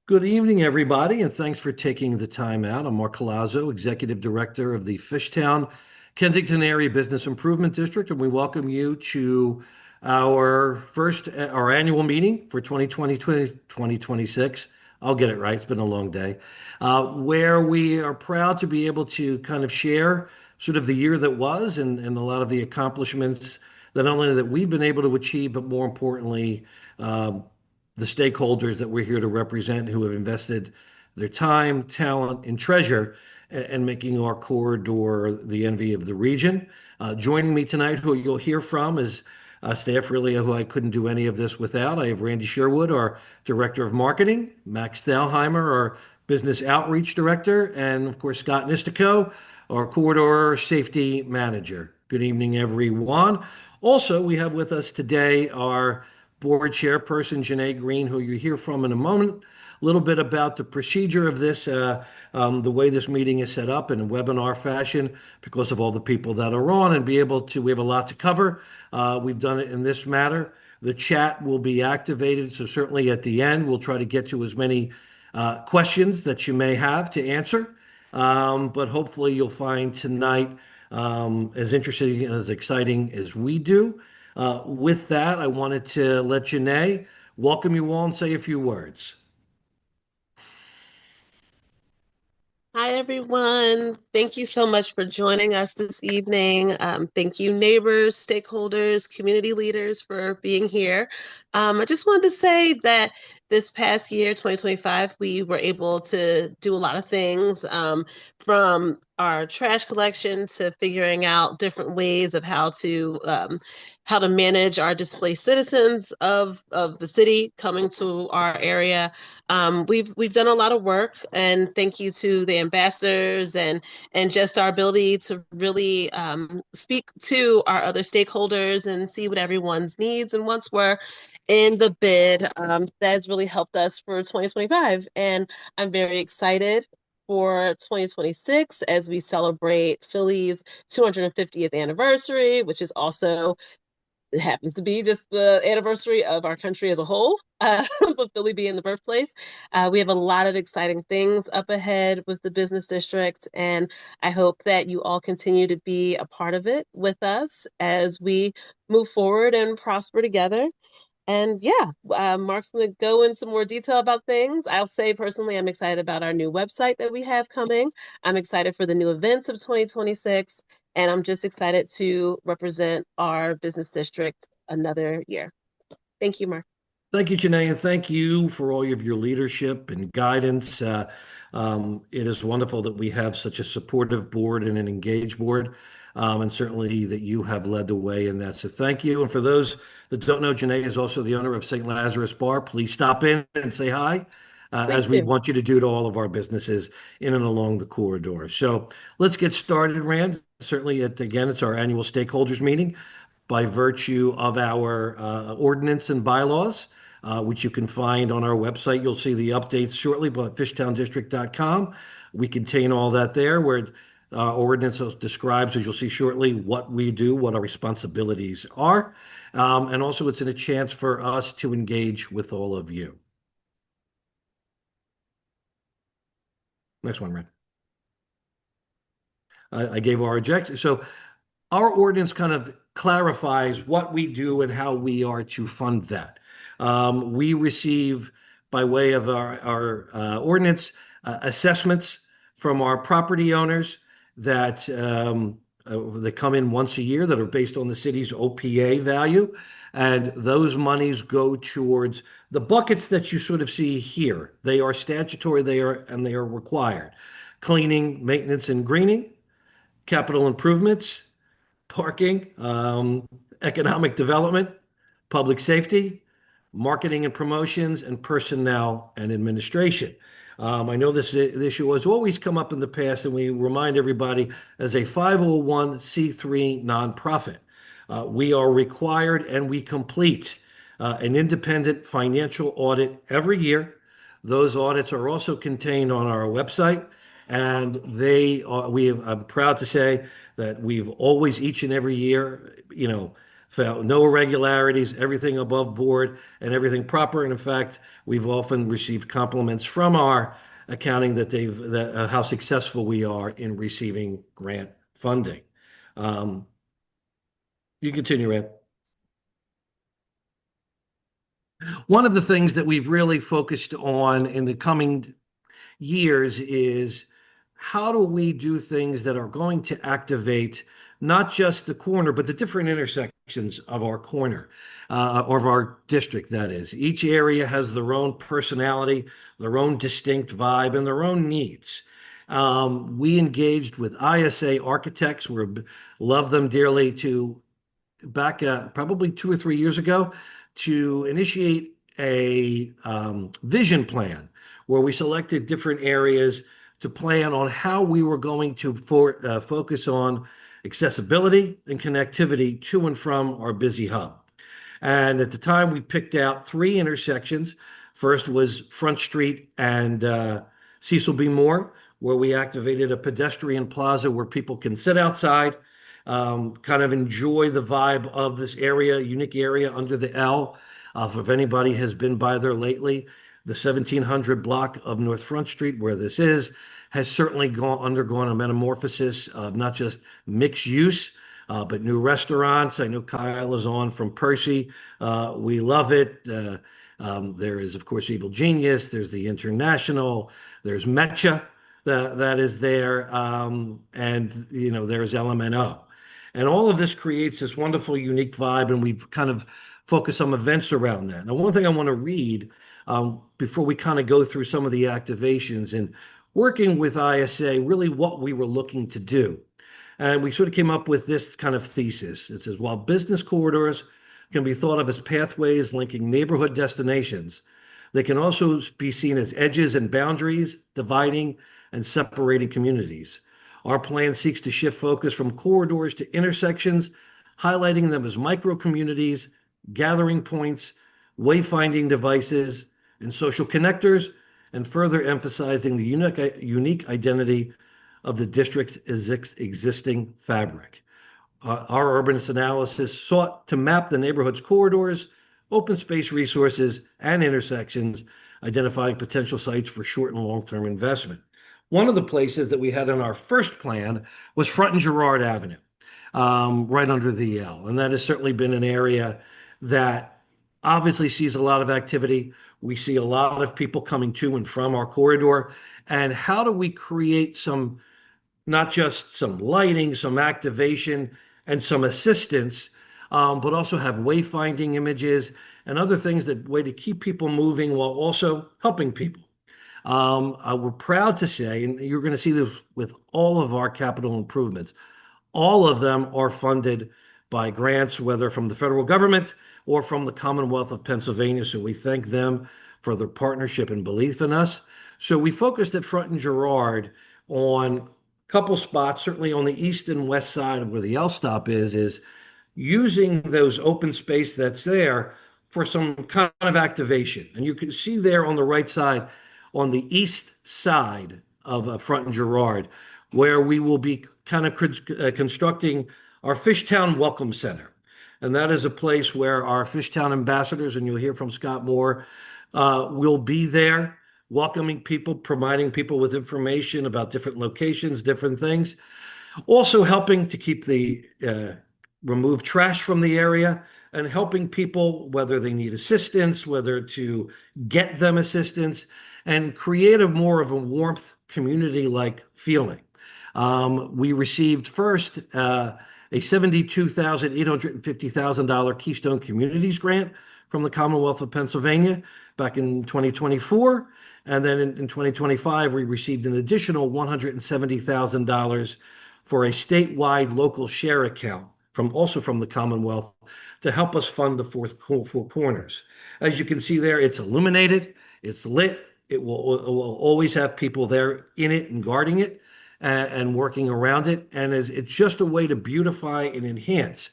Good evening, everybody, and thanks for taking the time out. I'm Mark Colazzo, Executive Director of the Fishtown Kensington Area Business Improvement District, and we welcome you to our annual meeting for 2026. I'll get it right. It's been a long day, where we are proud to be able to kind of share sort of the year that was and a lot of the accomplishments that not only that we've been able to achieve, but more importantly, the stakeholders that we're here to represent who have invested their time, talent, and treasure in making our corridor the envy of the region. Joining me tonight, who you'll hear from, is staff really who I couldn't do any of this without. I have Randy Sherwood, our Director of Marketing, Max Thalheimer, our Business Outreach Director, and of course, Scott Nistico, our Corridor Safety Manager. Good evening, everyone. Also, we have with us today our board chairperson, Janae Green, who you hear from in a moment. A little bit about the procedure of this, the way this meeting is set up in a webinar fashion because of all the people that are on and be able to, we have a lot to cover. We've done it in this matter. The chat will be activated, so certainly at the end, we'll try to get to as many questions that you may have to answer. But hopefully you'll find tonight as interesting and as exciting as we do. With that, I wanted to let Janae welcome you all and say a few words. Hi, everyone. Thank you so much for joining us this evening. Thank you, neighbors, stakeholders, community leaders, for being here. I just wanted to say that this past year, 2025, we were able to do a lot of things, from our trash collection to figuring out different ways of how to manage our displaced citizens of the city coming to our area. We've done a lot of work, and thank you to the ambassadors and just our ability to really speak to our other stakeholders and see what everyone's needs and wants were in the bid. That has really helped us for 2025, and I'm very excited for 2026 as we celebrate Philly's 250th anniversary, which is also it happens to be just the anniversary of our country as a whole, but Philly being the birthplace. We have a lot of exciting things up ahead with the business district, and I hope that you all continue to be a part of it with us as we move forward and prosper together. And yeah, Mark's going to go into more detail about things. I'll say personally, I'm excited about our new website that we have coming. I'm excited for the new events of 2026. And I'm just excited to represent our business district another year. Thank you, Mark. Thank you, Janae, and thank you for all of your leadership and guidance. It is wonderful that we have such a supportive board and an engaged board, and certainly that you have led the way in that. So thank you. And for those that don't know, Janae is also the owner of St. Lazarus Bar. Please stop in and say hi, as Please we do. want you to do to all of our businesses in and along the corridor. So let's get started, Rand. Certainly, again, it's our annual stakeholders meeting by virtue of our ordinance and bylaws, which you can find on our website. You'll see the updates shortly, but fishtowndistrict.com. We contain all that there, where ordinance describes, as you'll see shortly, what we do, what our responsibilities are. And also, it's a chance for us to engage with all of you. Next one, Ren. I gave our objective. So our ordinance kind of clarifies what we do and how we are to fund that. We receive, by way of our ordinance, assessments from our property owners that come in once a year that are based on the city's OPA value. And those monies go towards the buckets that you sort of see here. They are statutory, they are required. Cleaning, maintenance, and greening, capital improvements, parking, economic development, public safety, marketing and promotions, and personnel and administration. I know this issue has always come up in the past, and we remind everybody as a 501c3 nonprofit, we are required and we complete an independent financial audit every year. Those audits are also contained on our website. And I'm proud to say that we've always, each and every year, Found no irregularities, everything above board and everything proper. And in fact, we've often received compliments from our accounting that how successful we are in receiving grant funding. Um, you continue, Rand. One of the things that we've really focused on in the coming years is how do we do things that are going to activate not just the corner, but the different intersections of our corner, or of our district, that is. Each area has their own personality, their own distinct vibe, and their own needs. We engaged with ISA architects. We love them dearly to back probably 2 or 3 years ago to initiate a vision plan where we selected different areas to plan on how we were going to focus on accessibility and connectivity to and from our busy hub. And at the time, we picked out three intersections. First was Front Street and Cecil B. Moore, where we activated a pedestrian plaza where people can sit outside, kind of enjoy the vibe of this area, unique area under the L. If anybody has been by there lately, the 1700 block of North Front Street, where this is, has certainly undergone a metamorphosis of not just mixed use, but new restaurants. I know Kyle is on from Percy. We love it. There is, of course, Evil Genius. There's the International. There's Mecha that is there. And, there's LMNO. And all of this creates this wonderful, unique vibe, and we've kind of focused some events around that. Now, one thing I want to read before we kind of go through some of the activations and working with ISA, really what we were looking to do. And we sort of came up with this kind of thesis. It says, while business corridors can be thought of as pathways linking neighborhood destinations, they can also be seen as edges and boundaries, dividing and separating communities. Our plan seeks to shift focus from corridors to intersections, highlighting them as micro communities, gathering points, wayfinding devices, and social connectors, and further emphasizing the unique identity of the district's existing fabric. Our urbanist analysis sought to map the neighborhood's corridors, open space resources, and intersections, identifying potential sites for short and long-term investment. One of the places that we had in our first plan was Front and Girard Avenue, right under the L. And that has certainly been an area that obviously sees a lot of activity. We see a lot of people coming to and from our corridor. And how do we create not just some lighting, some activation, and some assistance, but also have wayfinding images and other things that way to keep people moving while also helping people. We're proud to say, and you're going to see this with all of our capital improvements, all of them are funded by grants, whether from the federal government or from the Commonwealth of Pennsylvania. So we thank them for their partnership and belief in us. So we focused at Front and Girard on a couple spots, certainly on the east and west side of where the L stop is using those open space that's there for some kind of activation. And you can see there on the right side, on the east side of Front and Girard, where we will be kind of constructing our Fishtown Welcome Center. And that is a place where our Fishtown ambassadors, and you'll hear from Scott Moore, will be there welcoming people, providing people with information about different locations, different things. Also helping to keep remove trash from the area and helping people, whether they need assistance, whether to get them assistance, and create more of a warmth, community-like feeling. We received first a $72,850,000 Keystone Communities grant from the Commonwealth of Pennsylvania back in 2024. And then in 2025, we received an additional $170,000 for a statewide local share account also from the Commonwealth to help us fund the four corners. As you can see there, it's illuminated, it's lit, it will always have people there in it and guarding it and working around it. And it's just a way to beautify and enhance.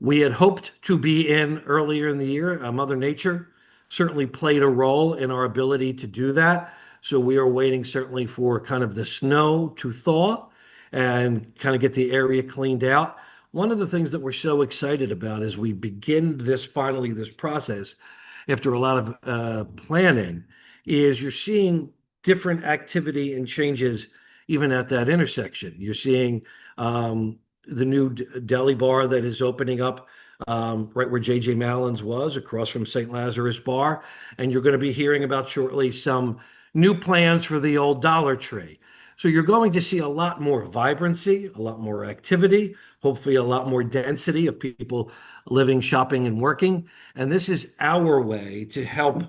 We had hoped to be in earlier in the year. Mother Nature certainly played a role in our ability to do that. So we are waiting certainly for kind of the snow to thaw and kind of get the area cleaned out. one of the things that we're so excited about as we begin this process after a lot of planning is you're seeing different activity and changes even at that intersection. You're seeing the new deli bar that is opening up right where JJ Mallon's was, across from St. Lazarus Bar. And you're going to be hearing about shortly some new plans for the old Dollar Tree. So you're going to see a lot more vibrancy, a lot more activity, hopefully a lot more density of people living, shopping, and working. And this is our way to help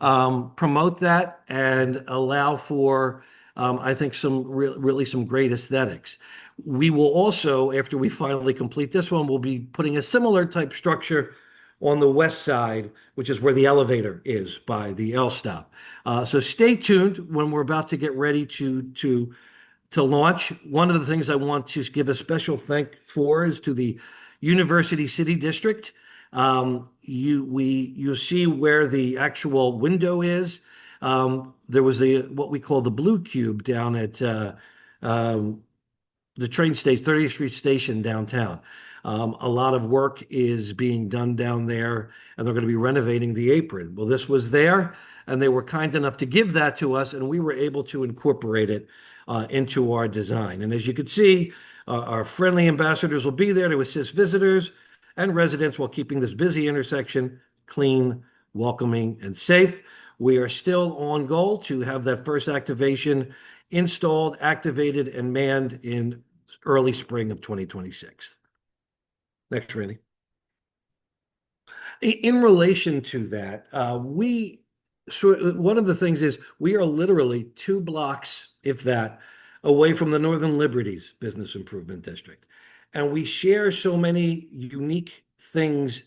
promote that and allow for, I think, really some great aesthetics. We will also, after we finally complete this one, we'll be putting a similar type structure on the west side, which is where the elevator is by the L stop. So stay tuned when we're about to get ready to launch. One of the things I want to give a special thank for is to the University City District. You see where the actual window is. There was what we call the blue cube down at the train station, 30th Street Station downtown. A lot of work is being done down there, and they're going to be renovating the apron. Well, this was there, and they were kind enough to give that to us, and we were able to incorporate it into our design. And as you can see, our friendly ambassadors will be there to assist visitors and residents while keeping this busy intersection clean, welcoming, and safe. We are still on goal to have that first activation installed, activated, and manned in early spring of 2026. Next, Randy. In relation to that, one of the things is we are literally 2 blocks, if that, away from the Northern Liberties Business Improvement District. And we share so many unique things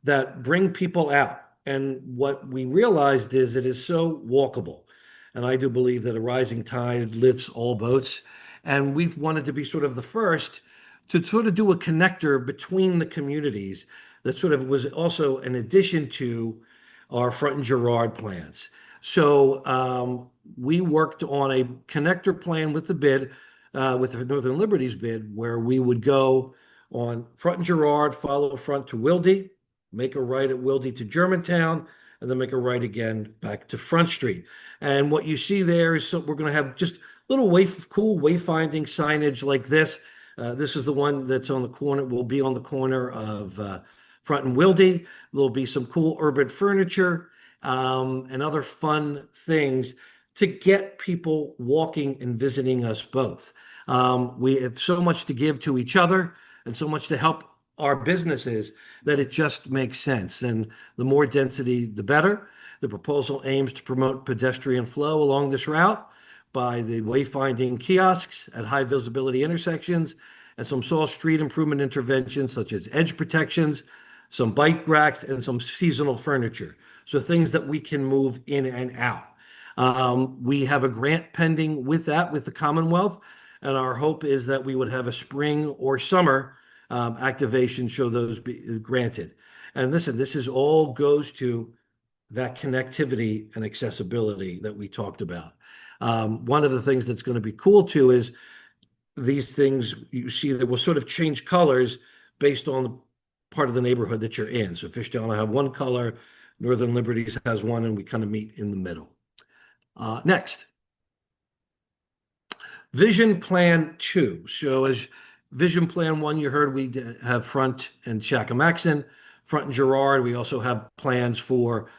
that bring people out. And what we realized is it is so walkable. And I do believe that a rising tide lifts all boats. And we've wanted to be sort of the first to sort of do a connector between the communities that sort of was also an addition to our Front and Girard plans. So we worked on a connector plan with the bid, with the Northern Liberties bid, where we would go on Front and Girard, follow Front to Wilde, make a right at Wilde to Germantown, and then make a right again back to Front Street. And what you see there is we're going to have just little cool wayfinding signage like this. This is the one that's on the corner, will be on the corner of Front and Wilde. There'll be some cool urban furniture and other fun things to get people walking and visiting us both. We have so much to give to each other and so much to help our businesses that it just makes sense. And the more density, the better. The proposal aims to promote pedestrian flow along this route by the wayfinding kiosks at high visibility intersections and some small street improvement interventions such as edge protections, some bike racks, and some seasonal furniture. So things that we can move in and out. We have a grant pending with that with the Commonwealth, and our hope is that we would have a spring or summer activation show those be granted. And listen, this is all goes to that connectivity and accessibility that we talked about. One of the things that's going to be cool too is these things you see that will sort of change colors based on the part of the neighborhood that you're in. So Fishtown will have one color, Northern Liberties has one, and we kind of meet in the middle. Next, Vision Plan 2. So as Vision Plan 1, you heard we have Front and Shackamaxon, Front and Girard. We also have plans for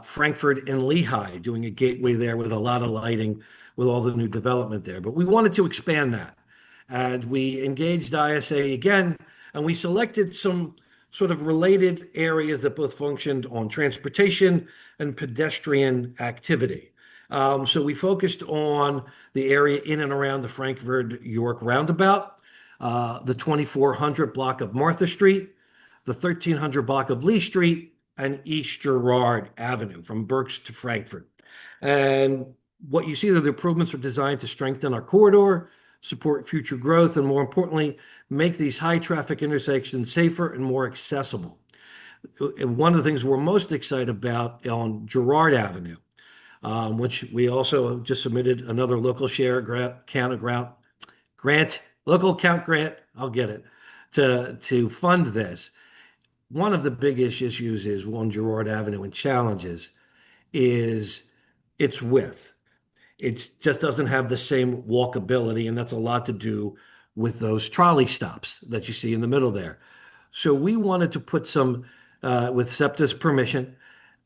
Frankfurt and Lehigh, doing a gateway there with a lot of lighting with all the new development there. But we wanted to expand that. And we engaged ISA again, and we selected some sort of related areas that both functioned on transportation and pedestrian activity. So we focused on the area in and around the Frankfurt York roundabout, the 2400 block of Martha Street, the 1300 block of Lee Street, and East Girard Avenue from Berks to Frankfurt. And what you see there, the improvements are designed to strengthen our corridor, support future growth, and more importantly, make these high traffic intersections safer and more accessible. And one of the things we're most excited about on Girard Avenue, which we also just submitted another local share grant, local count grant, I'll get it, to fund this. One of the biggest issues is on Girard Avenue and challenges is its width. It just doesn't have the same walkability, and that's a lot to do with those trolley stops that you see in the middle there. So we wanted to put some, with SEPTA's permission,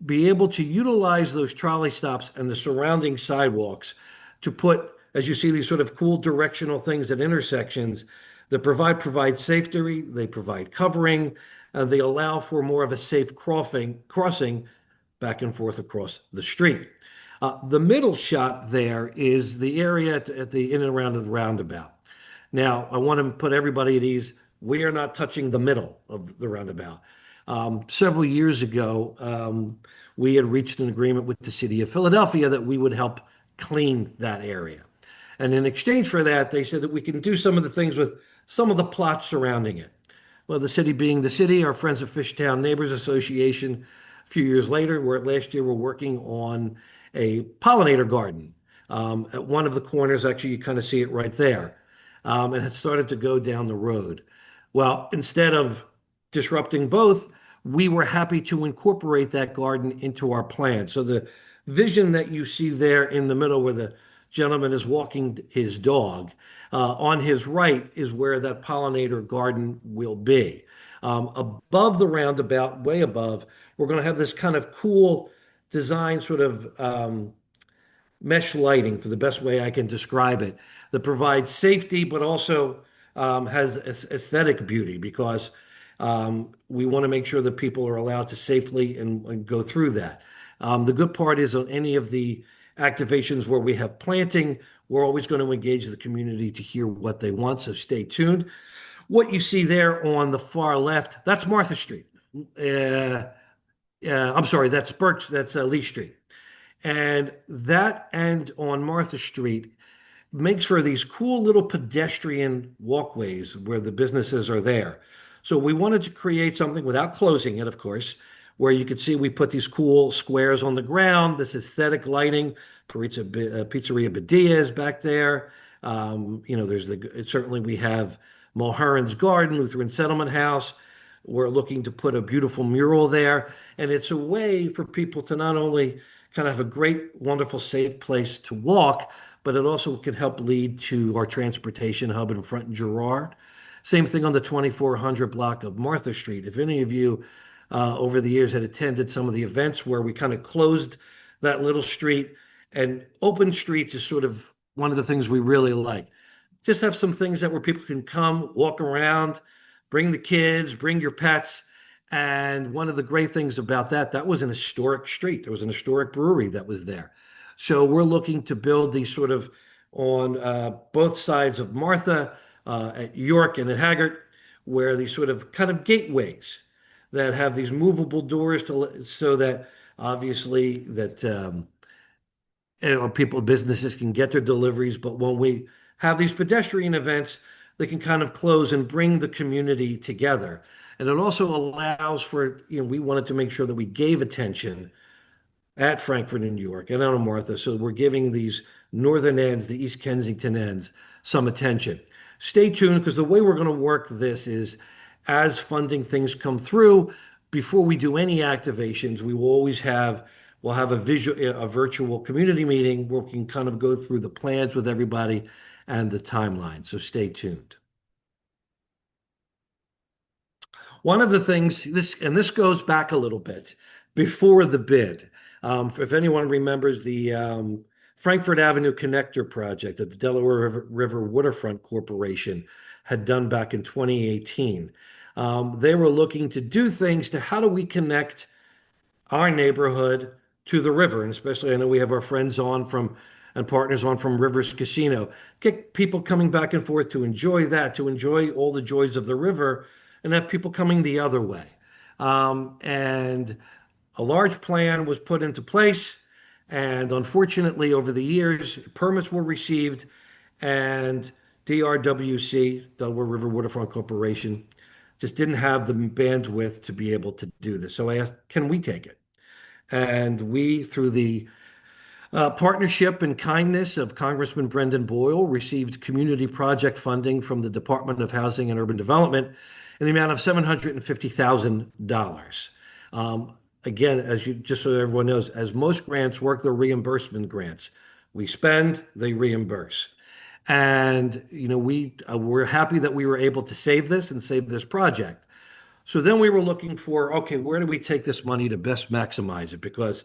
be able to utilize those trolley stops and the surrounding sidewalks to put, as you see, these sort of cool directional things at intersections that provide safety, they provide covering, and they allow for more of a safe crossing back and forth across the street. The middle shot there is the area at the in and around of the roundabout. Now, I want to put everybody at ease. We are not touching the middle of the roundabout. Several years ago, we had reached an agreement with the city of Philadelphia that we would help clean that area. And in exchange for that, they said that we can do some of the things with some of the plots surrounding it. Well, the city being the city, our friends of Fishtown Neighbors Association, a few years later, last year, we're working on a pollinator garden. At one of the corners, actually, you kind of see it right there. And it started to go down the road. Well, instead of disrupting both, we were happy to incorporate that garden into our plan. So the vision that you see there in the middle where the gentleman is walking his dog, on his right is where that pollinator garden will be. Above the roundabout, way above, we're going to have this kind of cool design, sort of mesh lighting, for the best way I can describe it, that provides safety but also has aesthetic beauty because we want to make sure that people are allowed to safely and go through that. The good part is on any of the activations where we have planting, we're always going to engage the community to hear what they want, so stay tuned. What you see there on the far left, that's Martha Street. I'm sorry, that's Lee Street. And that end on Martha Street makes for these cool little pedestrian walkways where the businesses are there. So we wanted to create something without closing it, of course, where you could see we put these cool squares on the ground, this aesthetic lighting, Pizzeria Badia's back there. There's certainly we have Mulherron's Garden, Lutheran Settlement House. We're looking to put a beautiful mural there. And it's a way for people to not only kind of have a great, wonderful, safe place to walk, but it also can help lead to our transportation hub in front in Girard. Same thing on the 2400 block of Martha Street. If any of you over the years had attended some of the events where we kind of closed that little street, and open streets is sort of one of the things we really like. Just have some things that where people can come, walk around, bring the kids, bring your pets. And one of the great things about that, that was an historic street. There was an historic brewery that was there. So we're looking to build these sort of on both sides of Martha, at York and at Haggart, where these sort of kind of gateways that have these movable doors so that obviously that people, businesses can get their deliveries. But when we have these pedestrian events, they can kind of close and bring the community together. And it also allows for, we wanted to make sure that we gave attention at Frankfurt and New York and out of Martha. So we're giving these northern ends, the East Kensington ends, some attention. Stay tuned because the way we're going to work this is as funding things come through, before we do any activations, we'll have a virtual community meeting where we can kind of go through the plans with everybody and the timeline. So stay tuned. One of the things, this goes back a little bit before the bid. If anyone remembers the Frankfurt Avenue Connector project that the Delaware River Waterfront Corporation had done back in 2018. They were looking to do things to how do we connect our neighborhood to the river, and especially I know we have our friends on from and partners on from Rivers Casino, get people coming back and forth to enjoy that, to enjoy all the joys of the river, and have people coming the other way. And a large plan was put into place, and unfortunately, over the years, permits were received, and DRWC, Delaware River Waterfront Corporation, just didn't have the bandwidth to be able to do this. So I asked, can we take it? And we, through the partnership and kindness of Congressman Brendan Boyle, received community project funding from the Department of Housing and Urban Development in the amount of $750,000. Again, as you just so everyone knows, as most grants work, they're reimbursement grants. We spend, they reimburse. And we're happy that we were able to save this and save this project. So then we were looking for, okay, where do we take this money to best maximize it? Because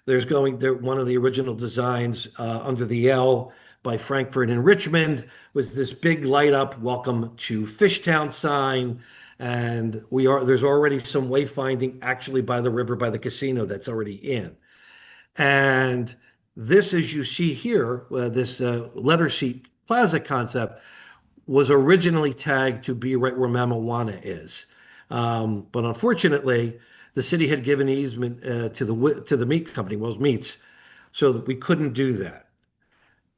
one of the original designs under the L by Frankfurt and Richmond was this big light up welcome to Fishtown sign. And there's already some wayfinding actually by the river by the casino that's already in. And this, as you see here, this letter seat plaza concept was originally tagged to be right where Mamajuana is. But unfortunately, the city had given easement to the meat company, Wells Meats, so that we couldn't do that.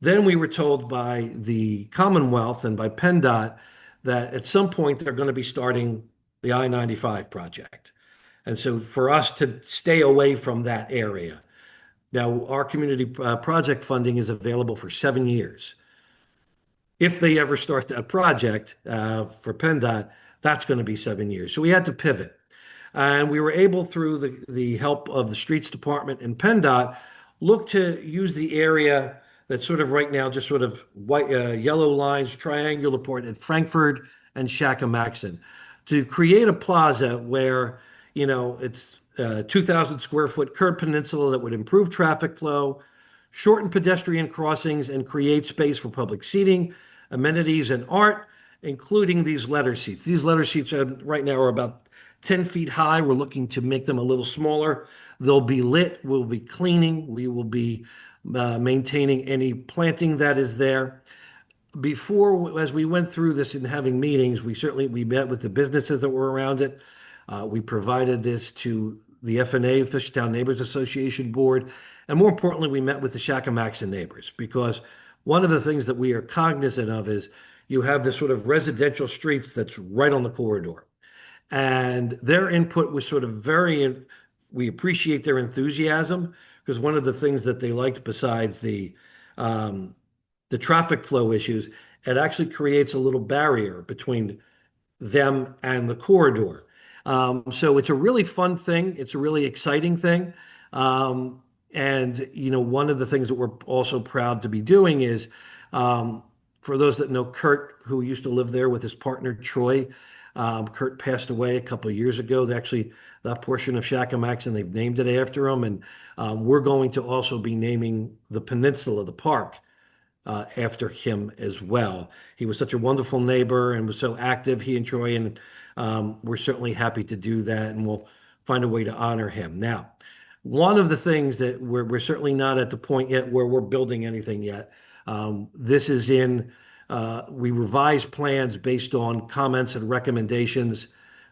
Then we were told by the Commonwealth and by PennDOT that at some point they're going to be starting the I-95 project. And so for us to stay away from that area. Now, our community project funding is available for 7 years. If they ever start that project for PennDOT, that's going to be 7 years. So we had to pivot. And we were able, through the help of the streets department and PennDOT, look to use the area that's sort of right now just sort of white, yellow lines, triangular port at Frankfurt and Shackamaxon to create a plaza where, it's a 2,000 square foot curb peninsula that would improve traffic flow, shorten pedestrian crossings, and create space for public seating, amenities, and art, including these letter seats. These letter seats right now are about 10 feet high. We're looking to make them a little smaller. They'll be lit. We'll be cleaning. We will be maintaining any planting that is there. Before, as we went through this and having meetings, we met with the businesses that were around it. We provided this to the FNA, Fishtown Neighbors Association Board, and more importantly, we met with the Shackamaxon neighbors, because one of the things that we are cognizant of is you have this sort of residential streets that's right on the corridor. And their input was sort of we appreciate their enthusiasm, because one of the things that they liked, besides the traffic flow issues, it actually creates a little barrier between them and the corridor. So it's a really fun thing. It's a really exciting thing. And one of the things that we're also proud to be doing is, for those that know Kurt, who used to live there with his partner Troy, Kurt passed away a couple of years ago. Actually, that portion of Shackamaxon, they've named it after him, and we're going to also be naming the peninsula, the park, after him as well. He was such a wonderful neighbor and was so active, he and Troy, and we're certainly happy to do that, and we'll find a way to honor him. Now, one of the things that we're certainly not at the point yet where we're building anything yet. This is we revised plans based on comments and recommendations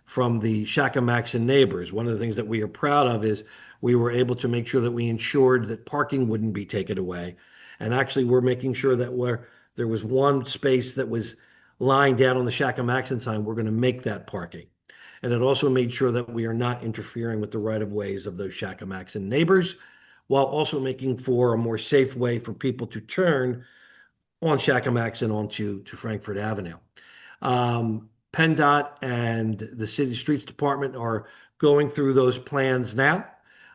from the Shackamaxon neighbors. One of the things that we are proud of is we were able to make sure that we ensured that parking wouldn't be taken away. And actually, we're making sure that where there was one space that was lying down on the Shackamaxon sign, we're going to make that parking. And it also made sure that we are not interfering with the right-of-ways of those Shackamaxon neighbors, while also making for a more safe way for people to turn on Shackamaxon onto Frankfurt Avenue. PennDOT and the city streets department are going through those plans now.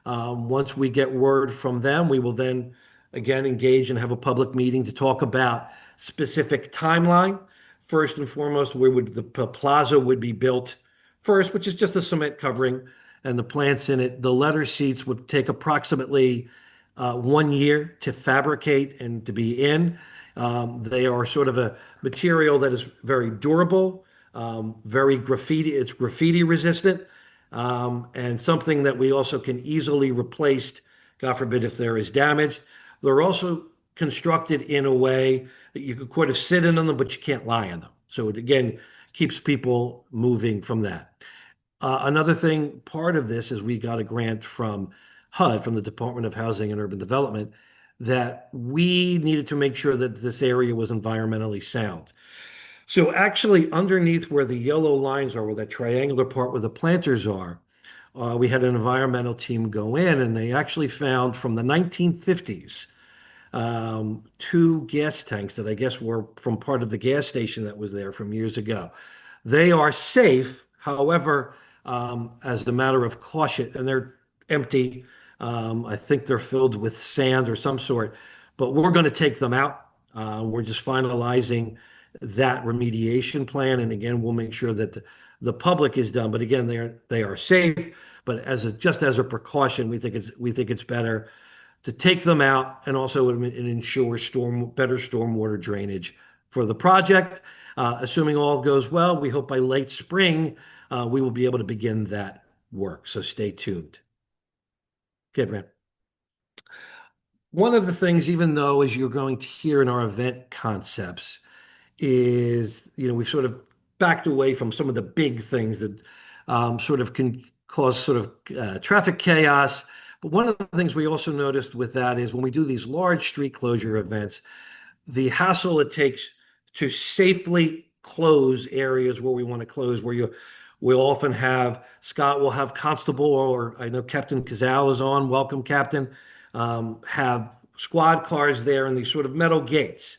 Once we get word from them, we will then again engage and have a public meeting to talk about specific timeline. First and foremost, where the plaza would be built first, which is just a cement covering and the plants in it. The letter seats would take approximately 1 year to fabricate and to be in. They are sort of a material that is very durable, very graffiti. It's graffiti resistant, and something that we also can easily replace, God forbid, if there is damage. They're also constructed in a way that you could kind of sit in them, but you can't lie in them. So it again keeps people moving from that. Another thing, part of this is we got a grant from HUD, from the Department of Housing and Urban Development, that we needed to make sure that this area was environmentally sound. So actually, underneath where the yellow lines are, where that triangular part where the planters are, we had an environmental team go in, and they actually found from the 1950s two gas tanks that I guess were from part of the gas station that was there from years ago. They are safe, However, as a matter of caution, and they're empty, I think they're filled with sand or some sort, but we're going to take them out. We're just finalizing that remediation plan, and again, we'll make sure that the public is done. But again, they are safe. But just as a precaution, we think it's better to take them out and also ensure better stormwater drainage for the project. Assuming all goes well, we hope by late spring we will be able to begin that work. So stay tuned. Okay, Brent. One of the things, even though as you're going to hear in our event concepts, is we've sort of backed away from some of the big things that sort of can cause sort of traffic chaos. But one of the things we also noticed with that is when we do these large street closure events, the hassle it takes to safely close areas where we want to close, we'll often have Scott will have constable, or I know Captain Cazal is on. Welcome, Captain. Have squad cars there and these sort of metal gates.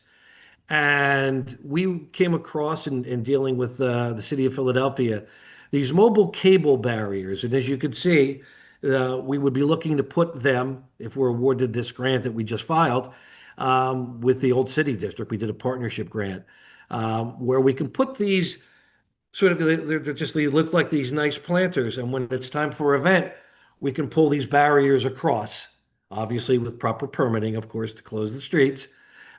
And we came across in dealing with the city of Philadelphia these mobile cable barriers. And as you can see, we would be looking to put them, if we're awarded this grant that we just filed with the Old City District. We did a partnership grant where we can put these sort of, they look like these nice planters. And when it's time for an event, we can pull these barriers across, obviously with proper permitting, of course, to close the streets.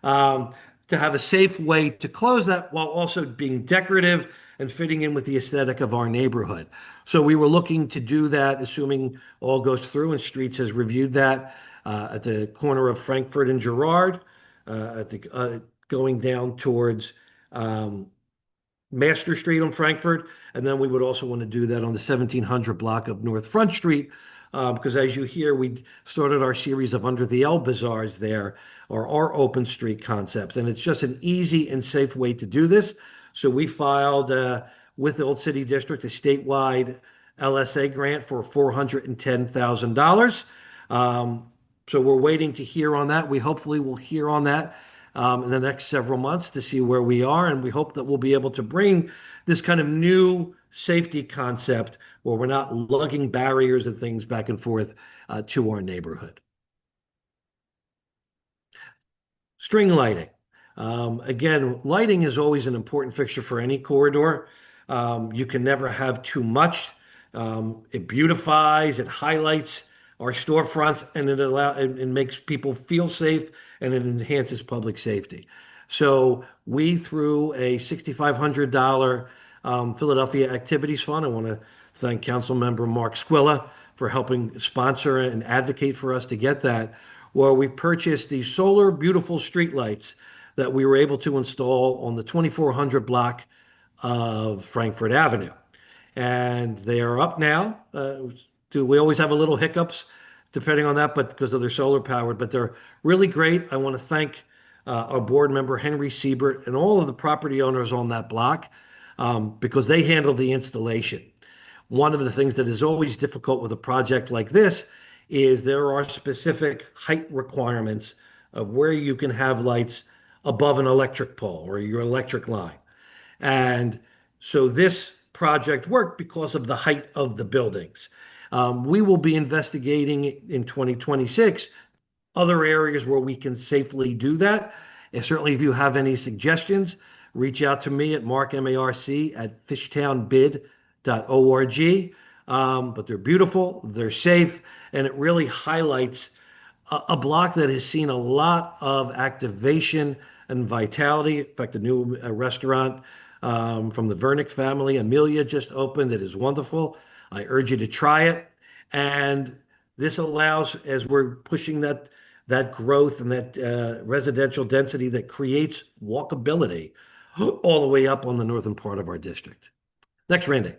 Um, to have a safe way to close that while also being decorative and fitting in with the aesthetic of our neighborhood. So we were looking to do that, assuming all goes through, and Streets has reviewed that at the corner of Frankfurt and Girard, going down towards Master Street on Frankfurt, and then we would also want to do that on the 1700 block of North Front Street, because as you hear, we started our series of Under the L Bazaars there, or our open street concepts, and it's just an easy and safe way to do this. So we filed with the Old City District a statewide LSA grant for $410,000. So we're waiting to hear on that. We hopefully will hear on that in the next several months to see where we are. And we hope that we'll be able to bring this kind of new safety concept where we're not lugging barriers and things back and forth to our neighborhood. String lighting. Again, lighting is always an important fixture for any corridor. You can never have too much. It beautifies, it highlights our storefronts, and it makes people feel safe, and it enhances public safety. So we threw a $6,500 Philadelphia Activities Fund. I want to thank Council Member Mark Squilla for helping sponsor and advocate for us to get that, where we purchased these solar beautiful streetlights that we were able to install on the 2400 block of Frankfurt Avenue. And they are up now. We always have a little hiccups depending on that, but because of their solar powered, but they're really great. I want to thank our board member, Henry Siebert, and all of the property owners on that block because they handled the installation. One of the things that is always difficult with a project like this is there are specific height requirements of where you can have lights above an electric pole or your electric line. And so this project worked because of the height of the buildings. We will be investigating in 2026 other areas where we can safely do that. And certainly, if you have any suggestions, reach out to me at fishtownbid.org. But they're beautiful, they're safe, and it really highlights a block that has seen a lot of activation and vitality. In fact, the new restaurant from the Vernick family, Amelia, just opened. It is wonderful. I urge you to try it. And this allows, as we're pushing that growth and that residential density that creates walkability all the way up on the northern part of our district. Next, Randy.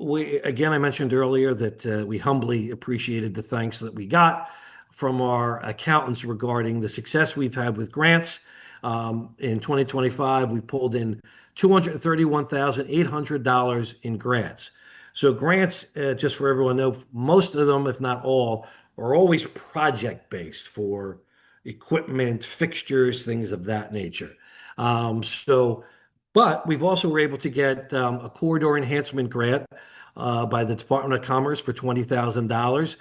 I mentioned earlier that we humbly appreciated the thanks that we got from our accountants regarding the success we've had with grants. In 2025, we pulled in $231,800 in grants. So grants, just for everyone to know, most of them, if not all, are always project-based for equipment, fixtures, things of that nature. So But we've also were able to get a corridor enhancement grant by the Department of Commerce for $20,000,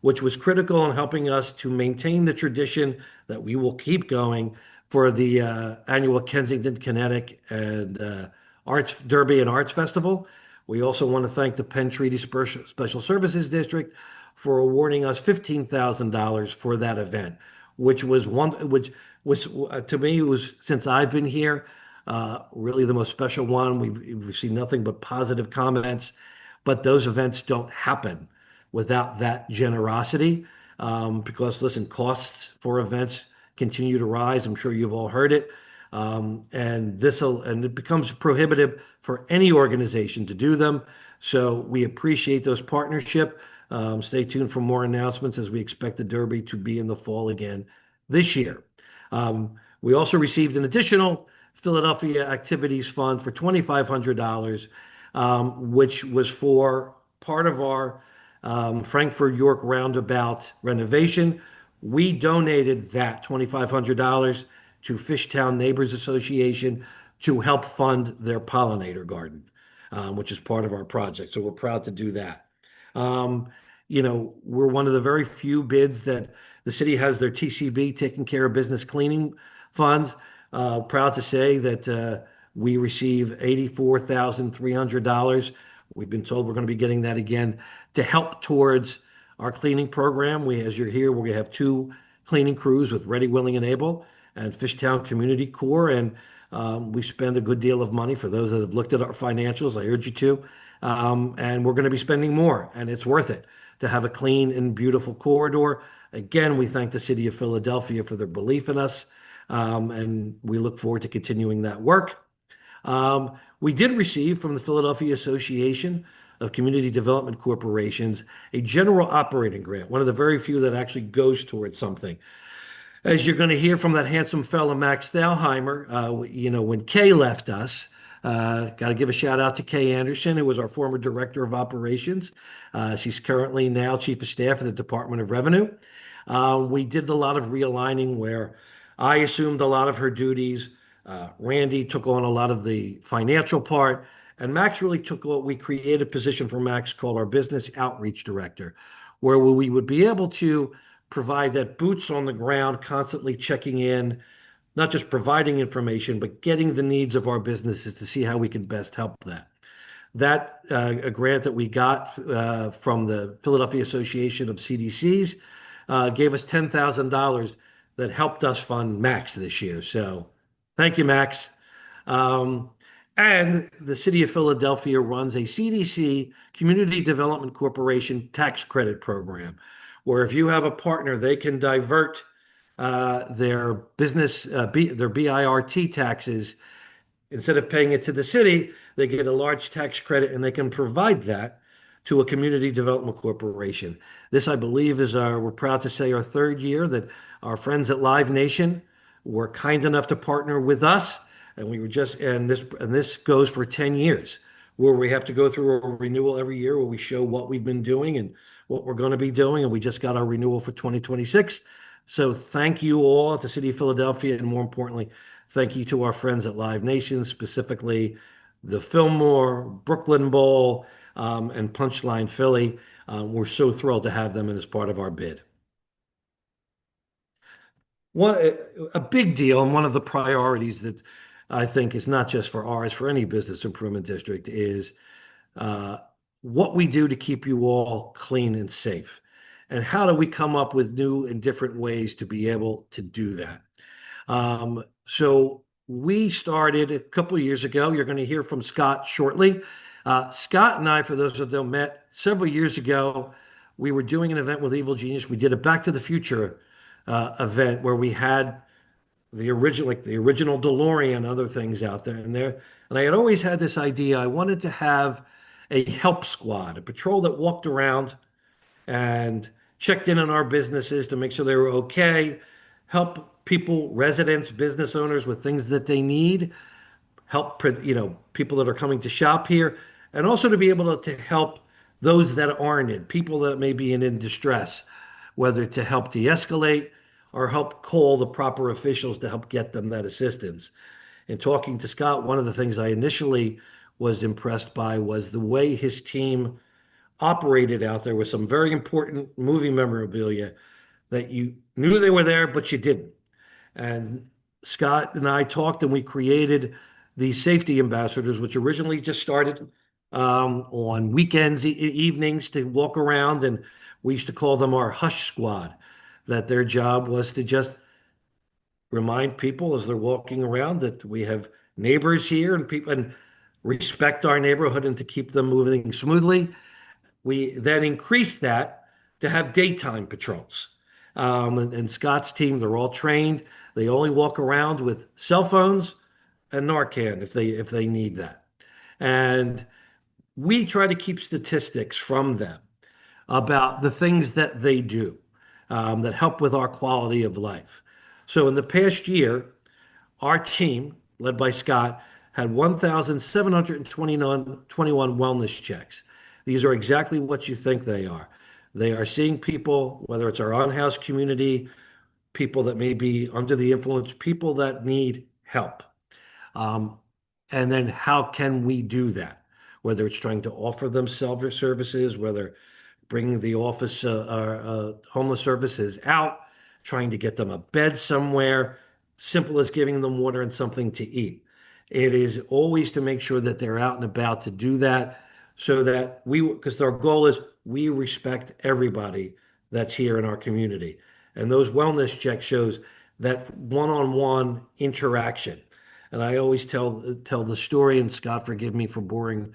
which was critical in helping us to maintain the tradition that we will keep going for the annual Kensington, Kinetic, and Arts Derby and Arts Festival. We also want to thank the Penn Treaty Special Services District for awarding us $15,000 for that event, which was to me was since I've been here really the most special one. We've received nothing but positive comments, but those events don't happen without that generosity. Because listen, costs for events continue to rise. I'm sure you've all heard it. And it becomes prohibitive for any organization to do them. So we appreciate those partnership. Stay tuned for more announcements as we expect the Derby to be in the fall again this year. We also received an additional Philadelphia Activities Fund for $2,500, which was for part of our Frankfurt York roundabout renovation. We donated that $2,500 to Fishtown Neighbors Association to help fund their pollinator garden, which is part of our project. So we're proud to do that. Um, we're one of the very few bids that the city has their TCB, taking care of business cleaning funds. Proud to say that we receive $84,300. We've been told we're going to be getting that again to help towards our cleaning program. As you're here, we're going to have two cleaning crews with Ready, Willing, and Able and Fishtown Community Corps. And we spend a good deal of money for those that have looked at our financials. I urge you to. And we're going to be spending more, and it's worth it to have a clean and beautiful corridor. Again, we thank the city of Philadelphia for their belief in us, and we look forward to continuing that work. We did receive from the Philadelphia Association of Community Development Corporations a general operating grant, one of the very few that actually goes towards something. As you're going to hear from that handsome fella, Max Thalheimer, when Kay left us, got to give a shout out to Kay Anderson, who was our former director of operations. She's currently now chief of staff at the Department of Revenue. We did a lot of realigning where I assumed a lot of her duties. Randy took on a lot of the financial part, and Max really took what we created a position for Max called our business outreach director, where we would be able to provide that boots on the ground, constantly checking in, not just providing information, but getting the needs of our businesses to see how we can best help that. That a grant that we got from the Philadelphia Association of CDCs gave us $10,000 that helped us fund Max this year. So thank you, Max. Um, and the city of Philadelphia runs a CDC, Community Development Corporation tax credit program, where if you have a partner, they can divert their their BIRT taxes. Instead of paying it to the city, they get a large tax credit and they can provide that to a community development corporation. This, I believe, we're proud to say, our third year that our friends at Live Nation were kind enough to partner with us. And this goes for 10 years, where we have to go through a renewal every year where we show what we've been doing and what we're going to be doing. And we just got our renewal for 2026. So thank you all at the City of Philadelphia, and more importantly, thank you to our friends at Live Nation, specifically the Fillmore, Brooklyn Bowl, and Punchline Philly. We're so thrilled to have them as part of our bid. One a big deal, and one of the priorities that I think is not just for ours, for any business improvement district, is uh, what we do to keep you all clean and safe. And how do we come up with new and different ways to be able to do that? So we started a couple of years ago. You're going to hear from Scott shortly. Scott and I, for those that don't met, several years ago, we were doing an event with Evil Genius. We did a Back to the Future event where we had the original DeLorean, other things out there. And I had always had this idea. I wanted to have a help squad, a patrol that walked around and checked in on our businesses to make sure they were okay, help people, residents, business owners with things that they need, help people that are coming to shop here, and also to be able to help those that aren't in, people that may be in distress, whether to help de-escalate or help call the proper officials to help get them that assistance. In talking to Scott, one of the things I initially was impressed by was the way his team operated out there with some very important movie memorabilia that you knew they were there, but you didn't. And Scott and I talked and we created the safety ambassadors, which originally just started on weekends, evenings to walk around. And we used to call them our hush squad, that their job was to just remind people as they're walking around that we have neighbors here and people and respect our neighborhood and to keep them moving smoothly. We then increased that to have daytime patrols. And Scott's team, they're all trained. They only walk around with cell phones and Narcan if they need that. And we try to keep statistics from them about the things that they do that help with our quality of life. So in the past year, our team, led by Scott, had 1,721 wellness checks. These are exactly what you think they are. They are seeing people, whether it's our on-house community, people that may be under the influence, people that need help. Um, and then how can we do that? Whether it's trying to offer them services, whether bringing the office homeless services out, trying to get them a bed somewhere, simple as giving them water and something to eat. It is always to make sure that they're out and about to do that so that because our goal is we respect everybody that's here in our community. And those wellness check shows that one-on-one interaction. And I always tell the story, and Scott, forgive me for boring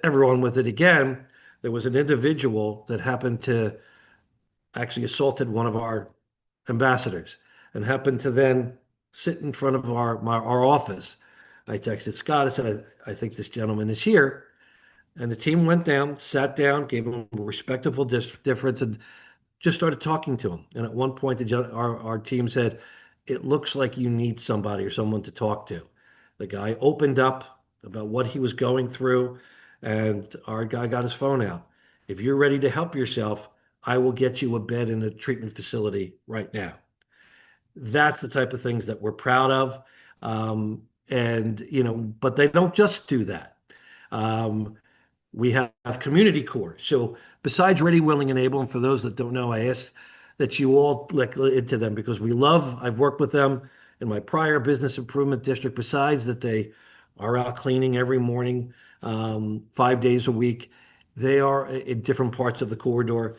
everyone with it again. There was an individual that happened to actually assaulted one of our ambassadors and happened to then sit in front of our office. I texted Scott. I said, I think this gentleman is here. And the team went down, sat down, gave him a respectful difference, and just started talking to him. And at one point, our team said, "It looks like you need somebody or someone to talk to." The guy opened up about what he was going through, and our guy got his phone out. If you're ready to help yourself, I will get you a bed in a treatment facility right now. That's the type of things that we're proud of. But they don't just do that. Um, we have community core. So besides Ready, Willing, and Able, and for those that don't know, I ask that you all look into them because I've worked with them in my prior business improvement district. Besides that, they are out cleaning every morning, 5 days a week. They are in different parts of the corridor.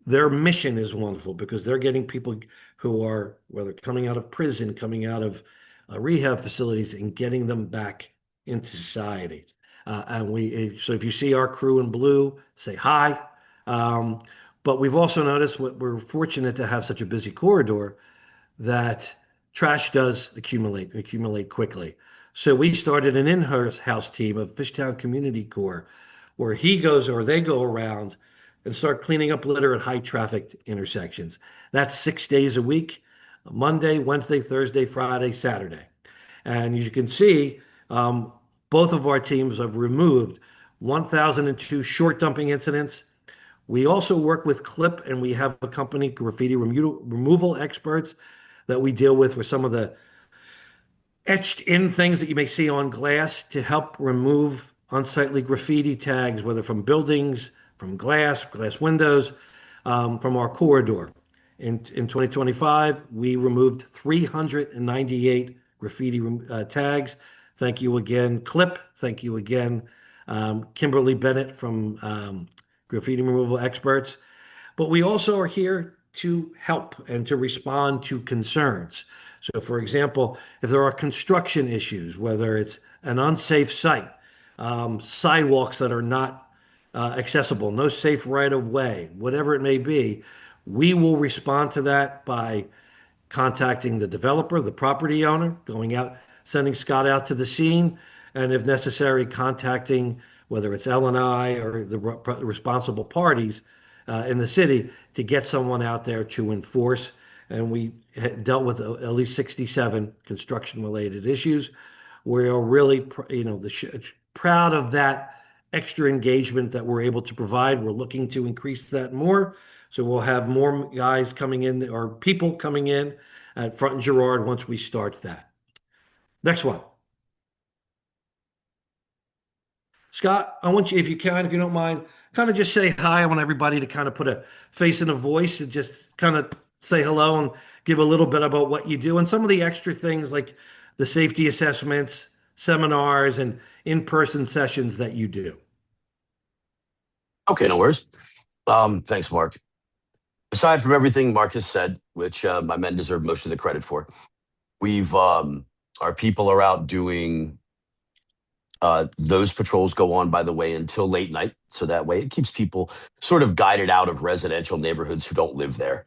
Their mission is wonderful because they're getting people who are, whether coming out of prison, coming out of rehab facilities, and getting them back into society. So if you see our crew in blue, say hi. Um, but we've also noticed we're fortunate to have such a busy corridor that trash does accumulate quickly. So we started an in-house team of Fishtown Community Corps, where he goes or they go around and start cleaning up litter at high traffic intersections. That's 6 days a week, Monday, Wednesday, Thursday, Friday, Saturday. And as you can see, both of our teams have removed 1,002 short dumping incidents. We also work with CLIP, and we have a company, graffiti removal experts, that we deal with some of the etched in things that you may see on glass to help remove unsightly graffiti tags, whether from buildings, from glass windows, from our corridor. In 2025, we removed 398 graffiti tags. Thank you again, Clip. Thank you again, Kimberly Bennett from Graffiti Removal Experts. But we also are here to help and to respond to concerns. So, for example, if there are construction issues, whether it's an unsafe site, sidewalks that are not accessible, no safe right of way, whatever it may be, we will respond to that by contacting the developer, the property owner, going out, sending Scott out to the scene, and if necessary, contacting whether it's L&I or the responsible parties in the city to get someone out there to enforce. And we dealt with at least 67 construction-related issues. We are really, proud of that extra engagement that we're able to provide. We're looking to increase that more. So we'll have more guys coming in or people coming in at Front and Girard once we start that. Next one. Scott, I want you, if you can, if you don't mind, kind of just say hi. I want everybody to kind of put a face and a voice and just kind of say hello and give a little bit about what you do and some of the extra things like the safety assessments, seminars, and in-person sessions that you do. Okay, no worries. Thanks, Mark. Aside from everything Mark has said, which my men deserve most of the credit for, we've our people are out doing those patrols go on, by the way, until late night. So that way it keeps people sort of guided out of residential neighborhoods who don't live there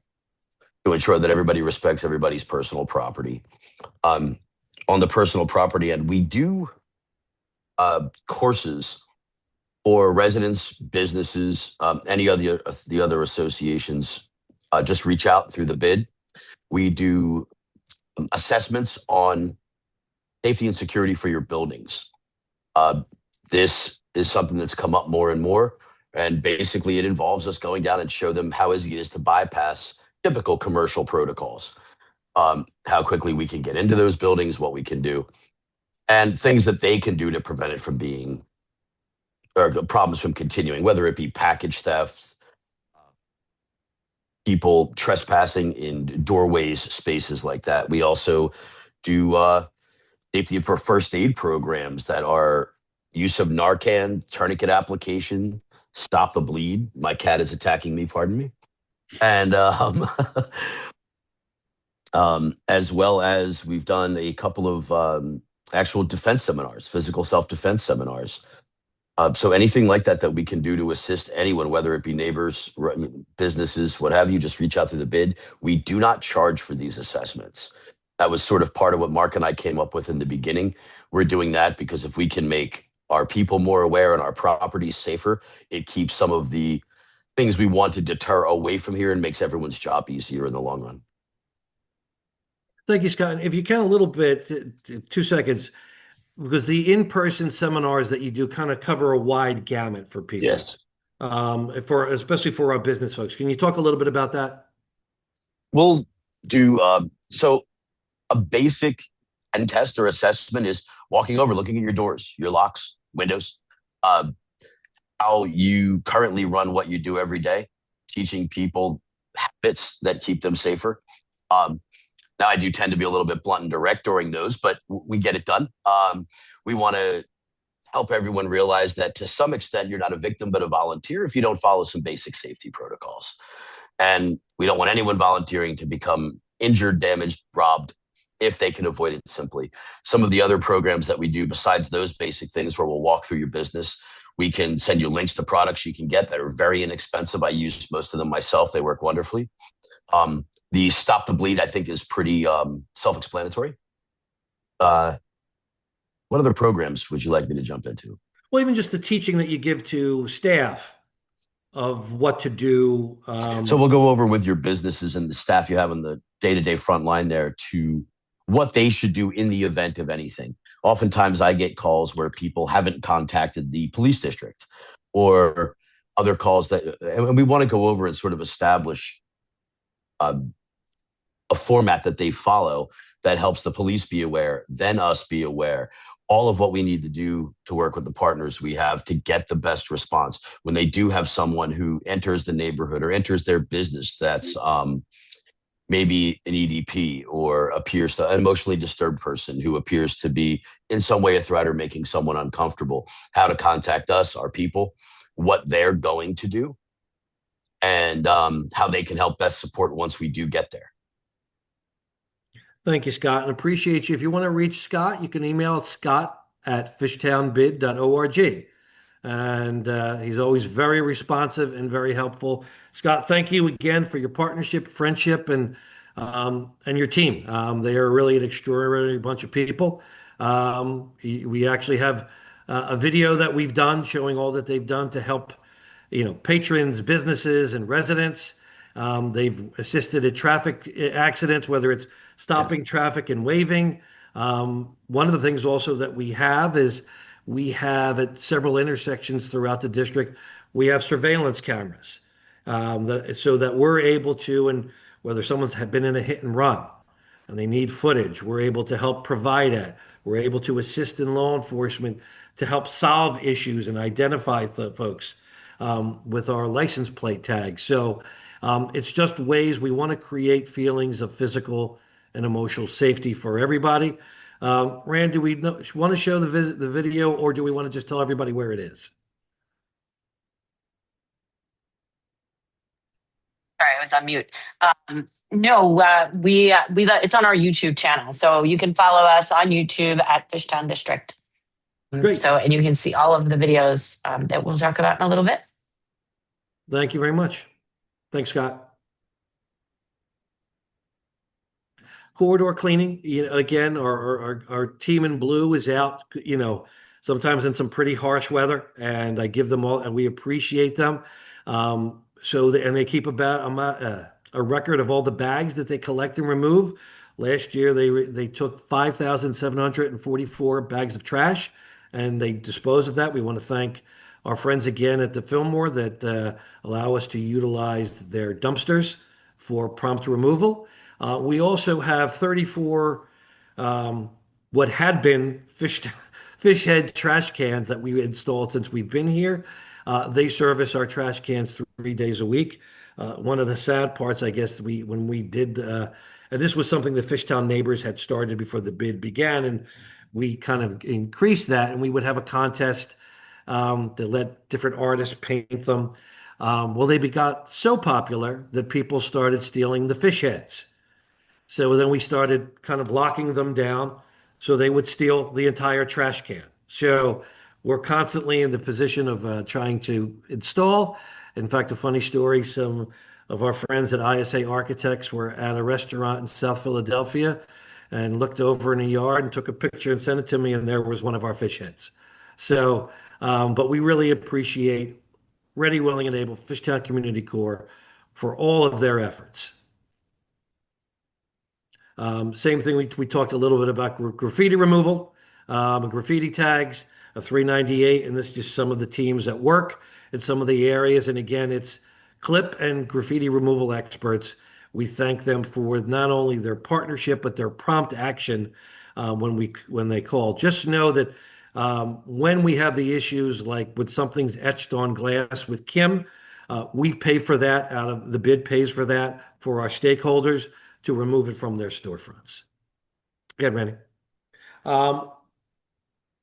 to ensure that everybody respects everybody's personal property. Um, on the personal property end, we do courses for residents, businesses, any other the other associations. Just reach out through the bid. We do assessments on safety and security for your buildings. Uh, this is something that's come up more and more, and basically it involves us going down and show them how easy it is to bypass typical commercial protocols, how quickly we can get into those buildings, what we can do, and things that they can do to prevent it from being or problems from continuing, whether it be package theft, people trespassing in doorways, spaces like that. We also do safety for first aid programs that are use of Narcan, tourniquet application, stop the bleed. My cat is attacking me, pardon me. And as well as we've done a couple of actual defense seminars, physical self-defense seminars. So anything like that that we can do to assist anyone, whether it be neighbors, businesses, what have you, just reach out through the bid. We do not charge for these assessments. That was sort of part of what Mark and I came up with in the beginning. We're doing that because if we can make our people more aware and our properties safer, it keeps some of the things we want to deter away from here and makes everyone's job easier in the long run. Thank you, Scott. If you can, a little bit, 2 seconds, because the in-person seminars that you do kind of cover a wide gamut for people, Yes. for especially for our business folks. Can you talk a little bit about that? We'll do so a basic pen test or assessment is walking over, looking at your doors, your locks, windows, uh, how you currently run what you do every day, teaching people habits that keep them safer. Um, Now, I do tend to be a little bit blunt and direct during those, but we get it done. We want to help everyone realize that to some extent, you're not a victim, but a volunteer if you don't follow some basic safety protocols. And we don't want anyone volunteering to become injured, damaged, robbed if they can avoid it simply. Some of the other programs that we do, besides those basic things where we'll walk through your business, we can send you links to products you can get that are very inexpensive. I use most of them myself, they work wonderfully. The Stop the Bleed, I think, is pretty self-explanatory. Uh, what other programs would you like me to jump into? Well, even just the teaching that you give to staff of what to do. So we'll go over with your businesses and the staff you have on the day-to-day front line there to what they should do in the event of anything. Oftentimes, I get calls where people haven't contacted the police district or other calls that, and we want to go over and sort of establish uh, a format that they follow that helps the police be aware, then us be aware, all of what we need to do to work with the partners we have to get the best response. When they do have someone who enters the neighborhood or enters their business that's maybe an EDP or appears to an emotionally disturbed person who appears to be in some way a threat or making someone uncomfortable, how to contact us, our people, what they're going to do, and how they can help best support once we do get there. Thank you, Scott, and appreciate you. If you want to reach Scott, you can email scott@fishtownbid.org. And he's always very responsive and very helpful. Scott, thank you again for your partnership, friendship, and your team. They are really an extraordinary bunch of people. We actually have a video that we've done showing all that they've done to help, patrons, businesses, and residents. They've assisted at traffic accidents, whether it's stopping traffic and waving. One of the things also that we have is we have at several intersections throughout the district, we have surveillance cameras so that we're able to, and whether someone's had been in a hit and run, and they need footage, we're able to help provide it. We're able to assist in law enforcement to help solve issues and identify folks with our license plate tags. So it's just ways we want to create feelings of physical and emotional safety for everybody. Rand, do we want to show the video, or do we want to just tell everybody where it is? Sorry, I was on mute. No, it's on our YouTube channel, so you can follow us on YouTube at Fishtown District. Great. So, and you can see all of the videos that we'll talk about in a little bit. Thank you very much. Thanks, Scott. Corridor cleaning, again, our team in blue is out, sometimes in some pretty harsh weather, and I give them all, and we appreciate them. And they keep about a record of all the bags that they collect and remove. Last year, they took 5,744 bags of trash, and they dispose of that. We want to thank our friends again at the Fillmore that allow us to utilize their dumpsters for prompt removal. We also have 34 what had been fish head trash cans that we installed since we've been here. They service our trash cans 3 days a week. One of the sad parts, I guess, when we did, and this was something the Fishtown neighbors had started before the bid began, and we kind of increased that, and we would have a contest to let different artists paint them. Well, they got so popular that people started stealing the fish heads. So then we started kind of locking them down so they would steal the entire trash can. So we're constantly in the position of trying to install. In fact, a funny story, some of our friends at ISA Architects were at a restaurant in South Philadelphia and looked over in a yard and took a picture and sent it to me, and there was one of our fish heads. So, but we really appreciate Ready, Willing, and Able Fishtown Community Corps for all of their efforts. Same thing, we talked a little bit about graffiti removal, graffiti tags, a 398, and this is just some of the teams that work in some of the areas. And again, it's clip and graffiti removal experts. We thank them for not only their partnership, but their prompt action when they call. Just know that when we have the issues, like when something's etched on glass with Kim, we pay for that, out of the bid pays for that for our stakeholders to remove it from their storefronts. Go ahead, Randy.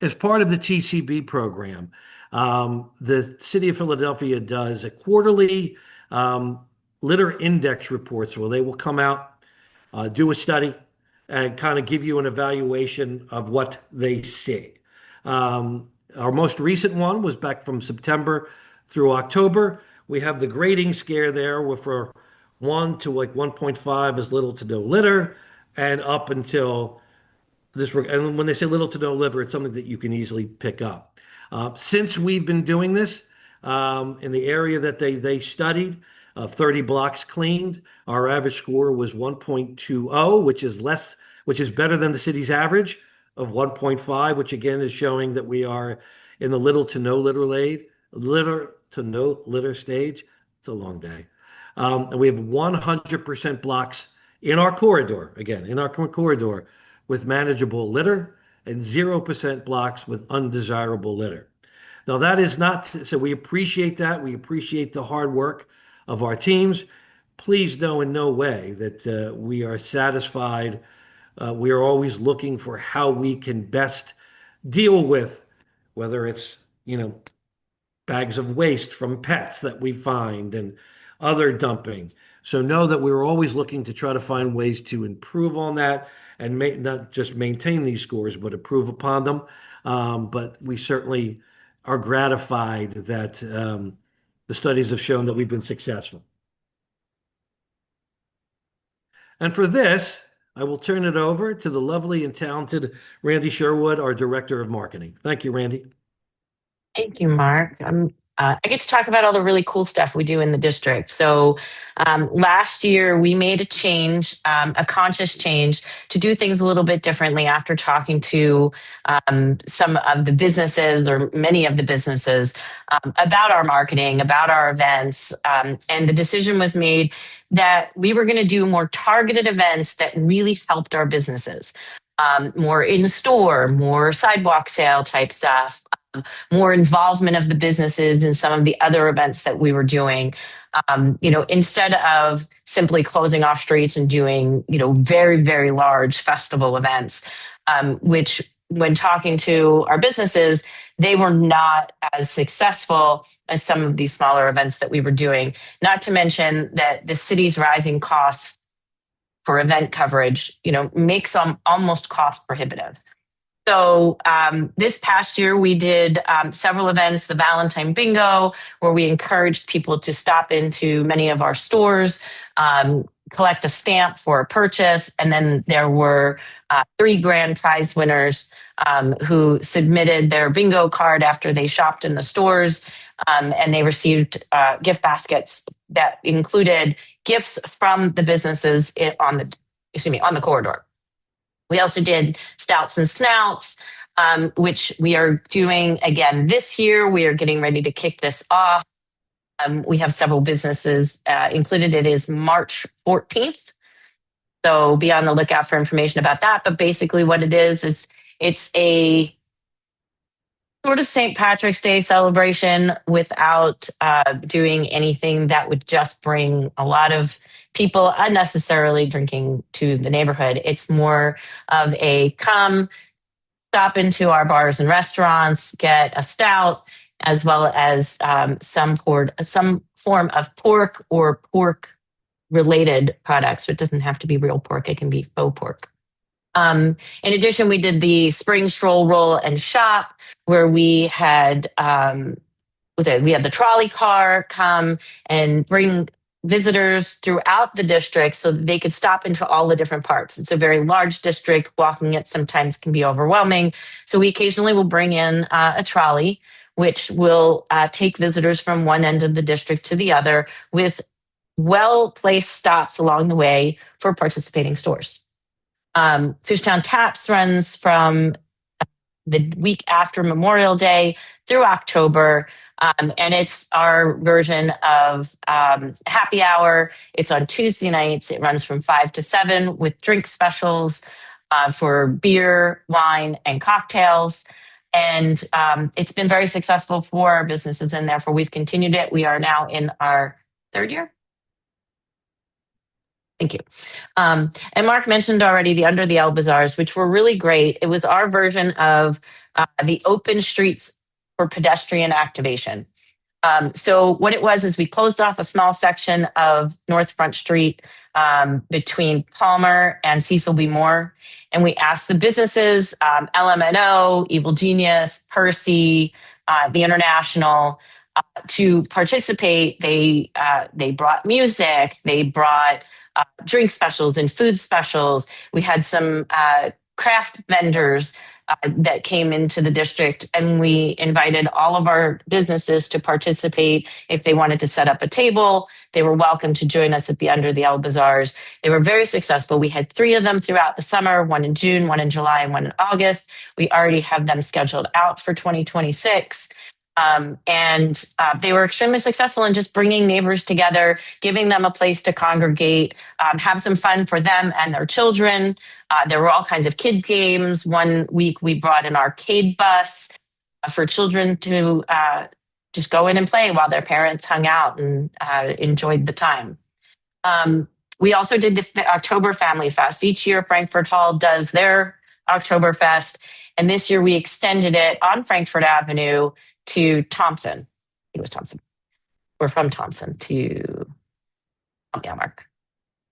As part of the TCB program, the City of Philadelphia does a quarterly litter index reports where they will come out, do a study, and kind of give you an evaluation of what they see. Our most recent one was back from September through October. We have the grading scale there where for 1 to like 1.5 is little to no litter, and up until this. And when they say little to no litter, it's something that you can easily pick up. Since we've been doing this in the area that they studied, 30 blocks cleaned, our average score was 1.20, which is better than the city's average of 1.5, which again is showing that we are in the little to no litter stage. It's a long day. And we have 100% blocks in our corridor, with manageable litter, and 0% blocks with undesirable litter. Now, that is not, so we appreciate that. We appreciate the hard work of our teams. Please know in no way that we are satisfied. We are always looking for how we can best deal with, whether it's, bags of waste from pets that we find and other dumping. So know that we're always looking to try to find ways to improve on that and not just maintain these scores, but improve upon them. But we certainly are gratified that the studies have shown that we've been successful. And for this, I will turn it over to the lovely and talented Randy Sherwood, our Director of Marketing. Thank you, Randy. Thank you, Mark. I get to talk about all the really cool stuff we do in the district. So last year we made a change, a conscious change to do things a little bit differently after talking to some of the businesses or many of the businesses about our marketing, about our events. And the decision was made that we were going to do more targeted events that really helped our businesses. More in store, more sidewalk sale type stuff, more involvement of the businesses in some of the other events that we were doing. Instead of simply closing off streets and doing, very, very large festival events, which when talking to our businesses, they were not as successful as some of these smaller events that we were doing. Not to mention that the city's rising costs for event coverage, makes them almost cost prohibitive. So this past year, we did several events, the Valentine Bingo, where we encouraged people to stop into many of our stores, collect a stamp for a purchase. And then there were 3 grand prize winners who submitted their bingo card after they shopped in the stores. And they received gift baskets that included gifts from the businesses on the corridor. We also did Stouts and Snouts, which we are doing again this year. We are getting ready to kick this off. We have several businesses included. It is March 14th. So be on the lookout for information about that. But basically what it is it's a sort of St. Patrick's Day celebration without doing anything that would just bring a lot of people unnecessarily drinking to the neighborhood. It's more of a come, stop into our bars and restaurants, get a stout, as well as some form of pork or pork-related products. So it doesn't have to be real pork. It can be faux pork. In addition, we did the spring stroll, roll, and shop, where we had the trolley car come and bring visitors throughout the district so that they could stop into all the different parts. It's a very large district. Walking it sometimes can be overwhelming. So we occasionally will bring in a trolley, which will take visitors from one end of the district to the other with well-placed stops along the way for participating stores. Fishtown Taps runs from the week after Memorial Day through October. And it's our version of happy hour. It's on Tuesday nights. It runs from 5 to 7 with drink specials for beer, wine, and cocktails. And it's been very successful for our businesses, and therefore we've continued it. We are now in our 3rd year. Thank you. And Mark mentioned already the Under the L Bazaars, which were really great. It was our version of the open streets for pedestrian activation. So what it was is we closed off a small section of North Front Street between Palmer and Cecil B. Moore. And we asked the businesses, LMNO, Evil Genius, Percy, the International, to participate. They brought music. They brought drink specials and food specials. We had some craft vendors that came into the district, and we invited all of our businesses to participate. If they wanted to set up a table, they were welcome to join us at the Under the L Bazaars. They were very successful. We had 3 of them throughout the summer, 1 in June, 1 in July, and 1 in August. We already have them scheduled out for 2026. And they were extremely successful in just bringing neighbors together, giving them a place to congregate, have some fun for them and their children. There were all kinds of kids games. One week we brought an arcade bus for children to just go in and play while their parents hung out and enjoyed the time. We also did the October Family Fest. Each year Frankfurt Hall does their Oktoberfest, and this year we extended it on Frankfurt Avenue to Thompson. It was Thompson. We're from Thompson to, Mark.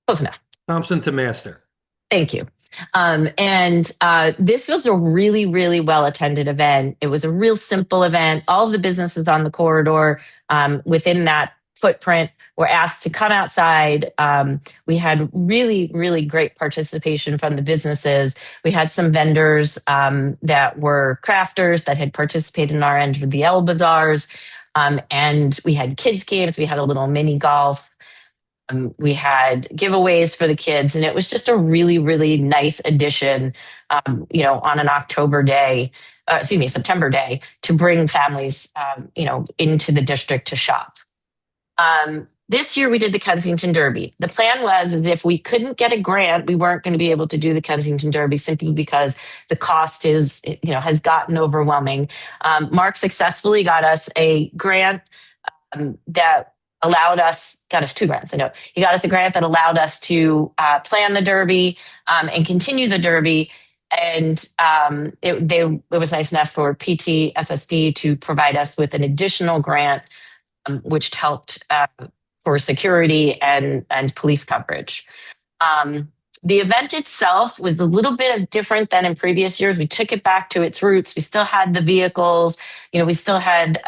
Close enough. Thompson to Master. Thank you. And this was a really, really well-attended event. It was a real simple event. All of the businesses on the corridor within that footprint were asked to come outside. We had really, really great participation from the businesses. We had some vendors that were crafters that had participated in our End of the L Bazaars. And we had kids games. We had a little mini golf. We had giveaways for the kids, and it was just a really, really nice addition, on an September day, to bring families, into the district to shop. This year we did the Kensington Derby. The plan was that if we couldn't get a grant, we weren't going to be able to do the Kensington Derby simply because the cost has gotten overwhelming. Mark successfully got us a grant that got us two grants. I know he got us a grant that allowed us to plan the Derby and continue the Derby. And it was nice enough for PTSSD to provide us with an additional grant, which helped for security and police coverage. The event itself was a little bit different than in previous years. We took it back to its roots. We still had the vehicles, we still had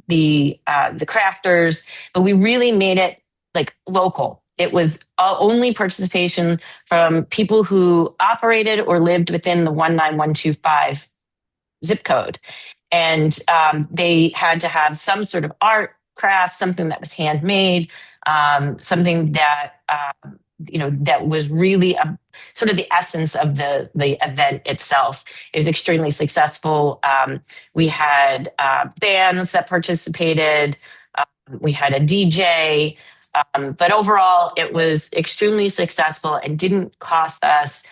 the crafters, but we really made it like local. It was only participation from people who operated or lived within the 19125 zip code. And they had to have some sort of art, craft, something that was handmade, something that that was really sort of the essence of the event itself. It was extremely successful. We had bands that participated. We had a DJ. But overall, it was extremely successful and didn't cost us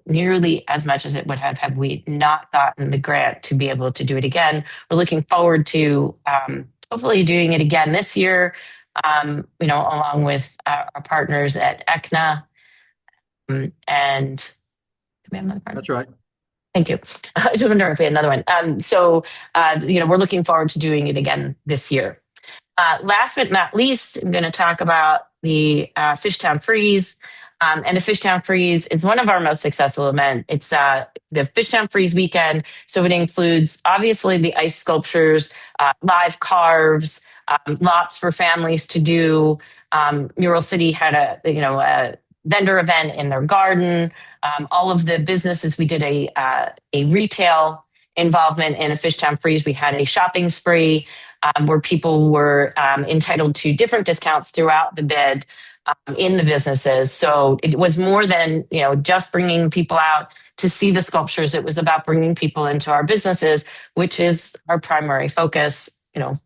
nearly as much as it would have had we not gotten the grant to be able to do it again. We're looking forward to hopefully doing it again this year, along with our partners at ECNA. And do we have another partner? That's right. Thank you. I was wondering if we had another one. We're looking forward to doing it again this year. Last but not least, I'm going to talk about the Fishtown Freeze. And the Fishtown Freeze is one of our most successful events. It's the Fishtown Freeze weekend. So it includes, obviously, the ice sculptures, live carves, lots for families to do. Mural City had a vendor event in their garden. All of the businesses, we did a retail involvement in a Fishtown Freeze. We had a shopping spree where people were entitled to different discounts throughout the bid in the businesses. So it was more than just bringing people out to see the sculptures. It was about bringing people into our businesses, which is our primary focus.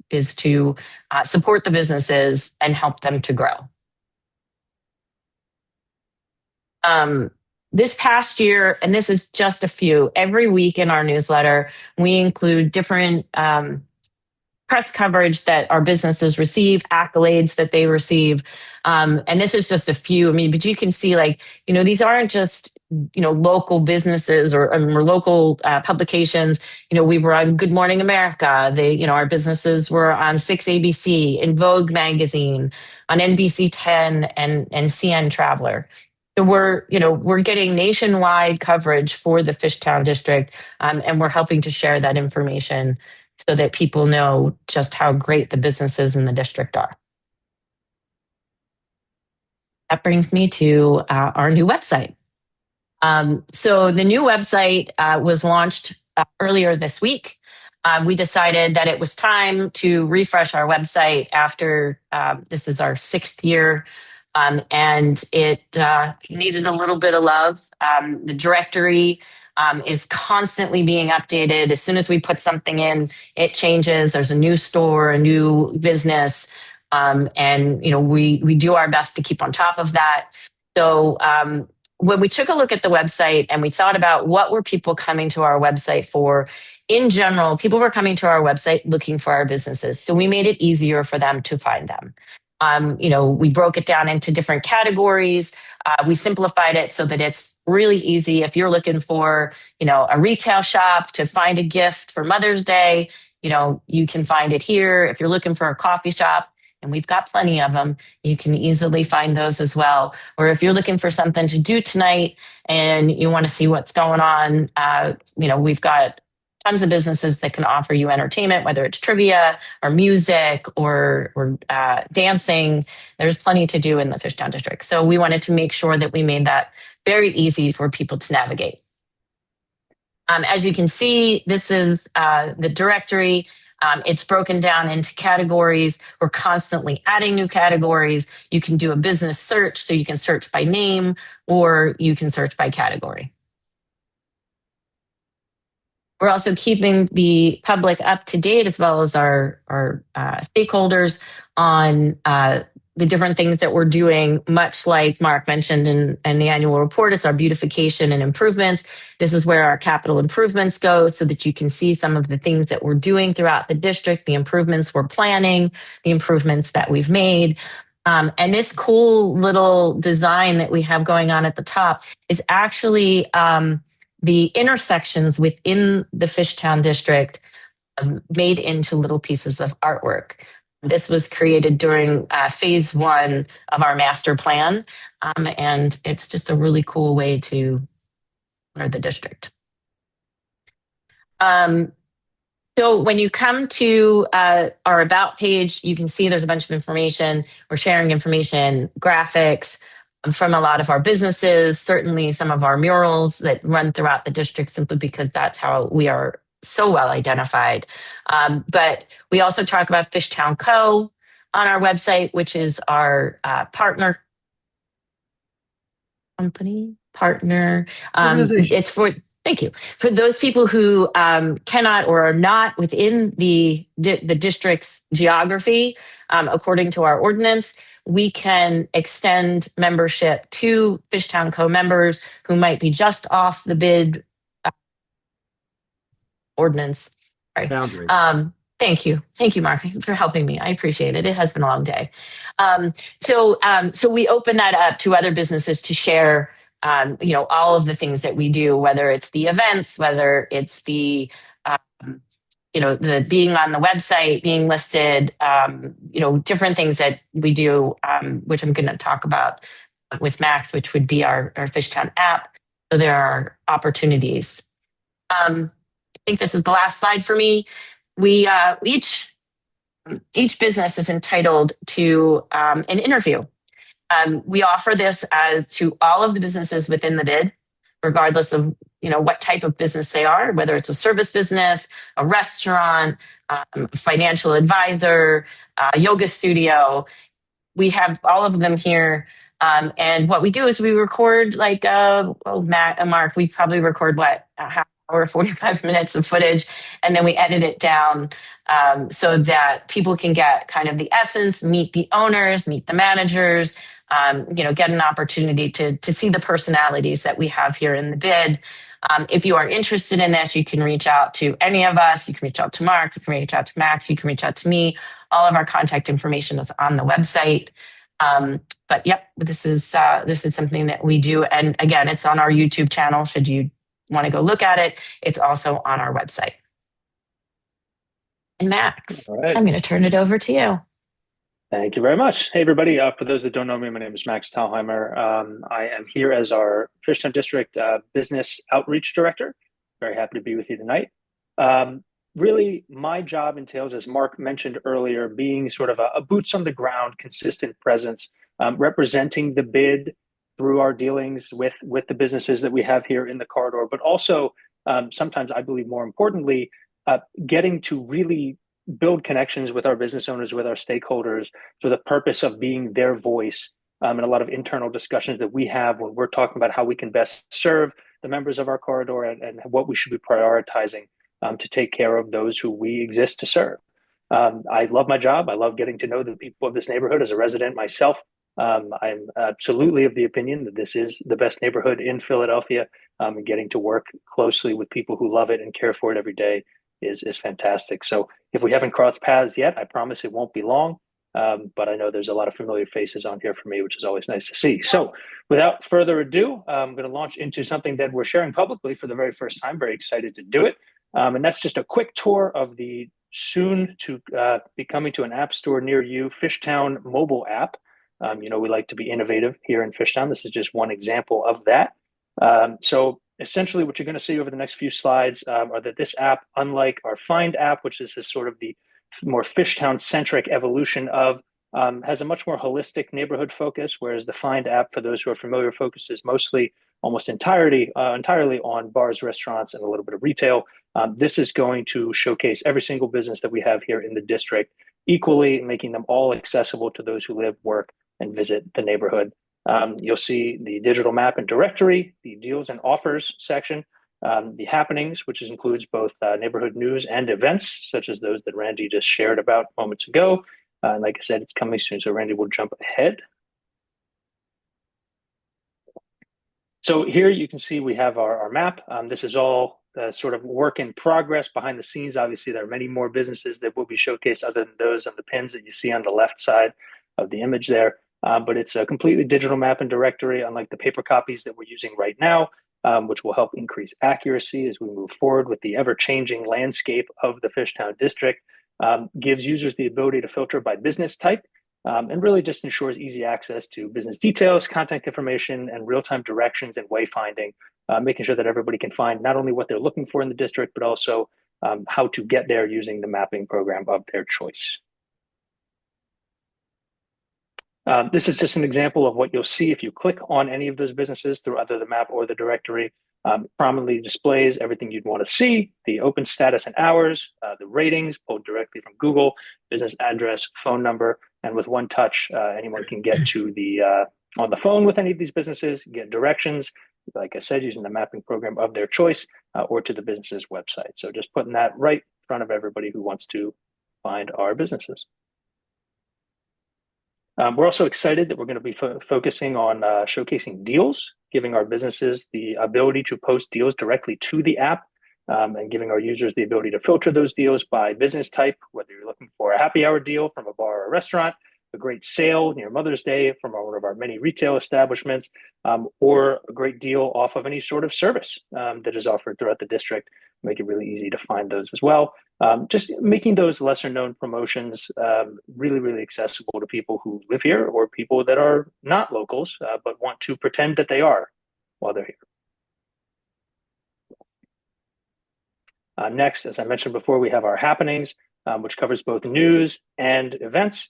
Is to support the businesses and help them to grow. This past year, and this is just a few, every week in our newsletter, we include different press coverage that our businesses receive, accolades that they receive. And this is just a few. But you can see, these aren't just, local businesses or local publications. We were on Good Morning America. Our businesses were on 6ABC, in Vogue magazine, on NBC 10 and CN Traveler. So we're getting nationwide coverage for the Fishtown District, and we're helping to share that information so that people know just how great the businesses in the district are. That brings me to our new website. So the new website was launched earlier this week. We decided that it was time to refresh our website after this is our 6th year. And it needed a little bit of love. The directory is constantly being updated. As soon as we put something in, it changes. There's a new store, a new business. And we do our best to keep on top of that. So when we took a look at the website and we thought about what were people coming to our website for, in general, people were coming to our website looking for our businesses. So we made it easier for them to find them. We broke it down into different categories. We simplified it so that it's really easy. If you're looking for, a retail shop to find a gift for Mother's Day, you can find it here. If you're looking for a coffee shop, and we've got plenty of them, you can easily find those as well. Or if you're looking for something to do tonight and you want to see what's going on, we've got tons of businesses that can offer you entertainment, whether it's trivia or music or dancing. There's plenty to do in the Fishtown District. So we wanted to make sure that we made that very easy for people to navigate. As you can see, this is the directory. It's broken down into categories. We're constantly adding new categories. You can do a business search, so you can search by name or you can search by category. We're also keeping the public up to date, as well as our stakeholders, on the different things that we're doing. Much like Mark mentioned in the annual report, it's our beautification and improvements. This is where our capital improvements go, so that you can see some of the things that we're doing throughout the district, the improvements we're planning, the improvements that we've made. And this cool little design that we have going on at the top is actually the intersections within the Fishtown District, made into little pieces of artwork. This was created during phase 1 of our master plan, and it's just a really cool way to honor the district. So when you come to our About page, you can see there's a bunch of information. We're sharing information, graphics from a lot of our businesses, certainly some of our murals that run throughout the district, simply because that's how we are so well identified. But we also talk about Fishtown Co. on our website, which is our partner company, partner. It's for, thank you. For those people who cannot or are not within the district's geography, according to our ordinance, we can extend membership to Fishtown Co. members who might be just off the bid ordinance. Sorry. Boundary. Thank you, Mark, for helping me. I appreciate it. It has been a long day. So we open that up to other businesses to share, all of the things that we do, whether it's the events, whether it's the the being on the website, being listed, different things that we do, which I'm going to talk about with Max, which would be our Fishtown app. So there are opportunities. I think this is the last slide for me. We each business is entitled to an interview. We offer this to all of the businesses within the bid, regardless of what type of business they are, whether it's a service business, a restaurant, financial advisor, yoga studio. We have all of them here. And what we do is we record Matt and Mark, we probably record a half hour, 45 minutes of footage, and then we edit it down so that people can get kind of the essence, meet the owners, meet the managers, get an opportunity to see the personalities that we have here in the bid. If you are interested in this, you can reach out to any of us. You can reach out to Mark. You can reach out to Max. You can reach out to me. All of our contact information is on the website. But yep, this is something that we do. And again, it's on our YouTube channel. Should you want to go look at it, it's also on our website. And Max, right. I'm going to turn it over to you. Thank you very much. Hey, everybody. For those that don't know me, my name is Max Talheimer. I am here as our Fishtown District Business Outreach Director. Very happy to be with you tonight. Really, my job entails, as Mark mentioned earlier, being sort of a boots on the ground, consistent presence, representing the bid through our dealings with the businesses that we have here in the corridor, but also sometimes, I believe more importantly, getting to really build connections with our business owners, with our stakeholders, for the purpose of being their voice in a lot of internal discussions that we have when we're talking about how we can best serve the members of our corridor and what we should be prioritizing to take care of those who we exist to serve. I love my job. I love getting to know the people of this neighborhood as a resident myself. I'm absolutely of the opinion that this is the best neighborhood in Philadelphia, and getting to work closely with people who love it and care for it every day is fantastic. So if we haven't crossed paths yet, I promise it won't be long. But I know there's a lot of familiar faces on here for me, which is always nice to see. So without further ado, I'm going to launch into something that we're sharing publicly for the very first time. Very excited to do it. And that's just a quick tour of the soon to be coming to an app store near you, Fishtown mobile app. We like to be innovative here in Fishtown. This is just one example of that. So essentially what you're going to see over the next few slides are that this app, unlike our Find app, which is this sort of the more Fishtown-centric evolution of, has a much more holistic neighborhood focus, whereas the Find app, for those who are familiar, focuses mostly almost entirely on bars, restaurants, and a little bit of retail. This is going to showcase every single business that we have here in the district equally, making them all accessible to those who live, work, and visit the neighborhood. You'll see the digital map and directory, the deals and offers section, the happenings, which includes both neighborhood news and events, such as those that Randy just shared about moments ago. And like I said, it's coming soon, so Randy will jump ahead. So here you can see we have our map. This is all sort of work in progress behind the scenes. Obviously, there are many more businesses that will be showcased other than those on the pins that you see on the left side of the image there. But it's a completely digital map and directory, unlike the paper copies that we're using right now, which will help increase accuracy as we move forward with the ever-changing landscape of the Fishtown District. Gives users the ability to filter by business type, and really just ensures easy access to business details, contact information, and real-time directions and wayfinding, making sure that everybody can find not only what they're looking for in the district, but also how to get there using the mapping program of their choice. This is just an example of what you'll see if you click on any of those businesses through either the map or the directory. Prominently displays everything you'd want to see, the open status and hours, the ratings pulled directly from Google, business address, phone number, and with one touch, anyone can get to the on the phone with any of these businesses, get directions, like I said, using the mapping program of their choice, or to the business's website. So just putting that right in front of everybody who wants to find our businesses. We're also excited that we're going to be focusing on showcasing deals, giving our businesses the ability to post deals directly to the app, and giving our users the ability to filter those deals by business type, whether you're looking for a happy hour deal from a bar or a restaurant, a great sale near Mother's Day from one of our many retail establishments, or a great deal off of any sort of service that is offered throughout the district. Make it really easy to find those as well. Just making those lesser known promotions really, really accessible to people who live here or people that are not locals, but want to pretend that they are while they're here. Next, as I mentioned before, we have our happenings, which covers both news and events.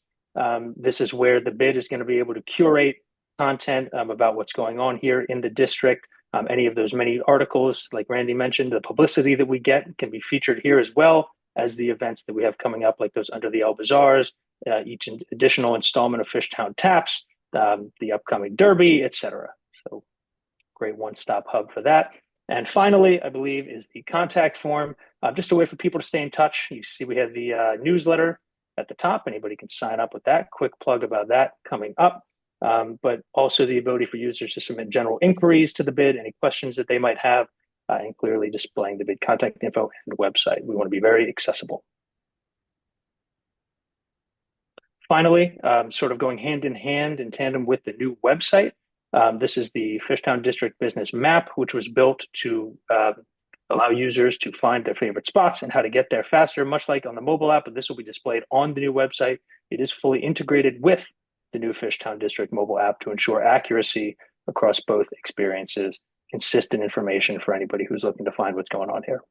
This is where the bid is going to be able to curate content about what's going on here in the district. Any of those many articles, like Randy mentioned, the publicity that we get can be featured here as well as the events that we have coming up, like those Under the L Bazaars, each additional installment of Fishtown Taps, the upcoming Derby, etc. So great one-stop hub for that. And finally, I believe, is the contact form, just a way for people to stay in touch. You see we have the newsletter at the top. Anybody can sign up with that. Quick plug about that coming up. But also the ability for users to submit general inquiries to the bid, any questions that they might have, and clearly displaying the bid contact info and website. We want to be very accessible. Finally, sort of going hand in hand in tandem with the new website, this is the Fishtown District Business Map, which was built to allow users to find their favorite spots and how to get there faster, much like on the mobile app, but this will be displayed on the new website. It is fully integrated with the new Fishtown District mobile app to ensure accuracy across both experiences, consistent information for anybody who's looking to find what's going on here.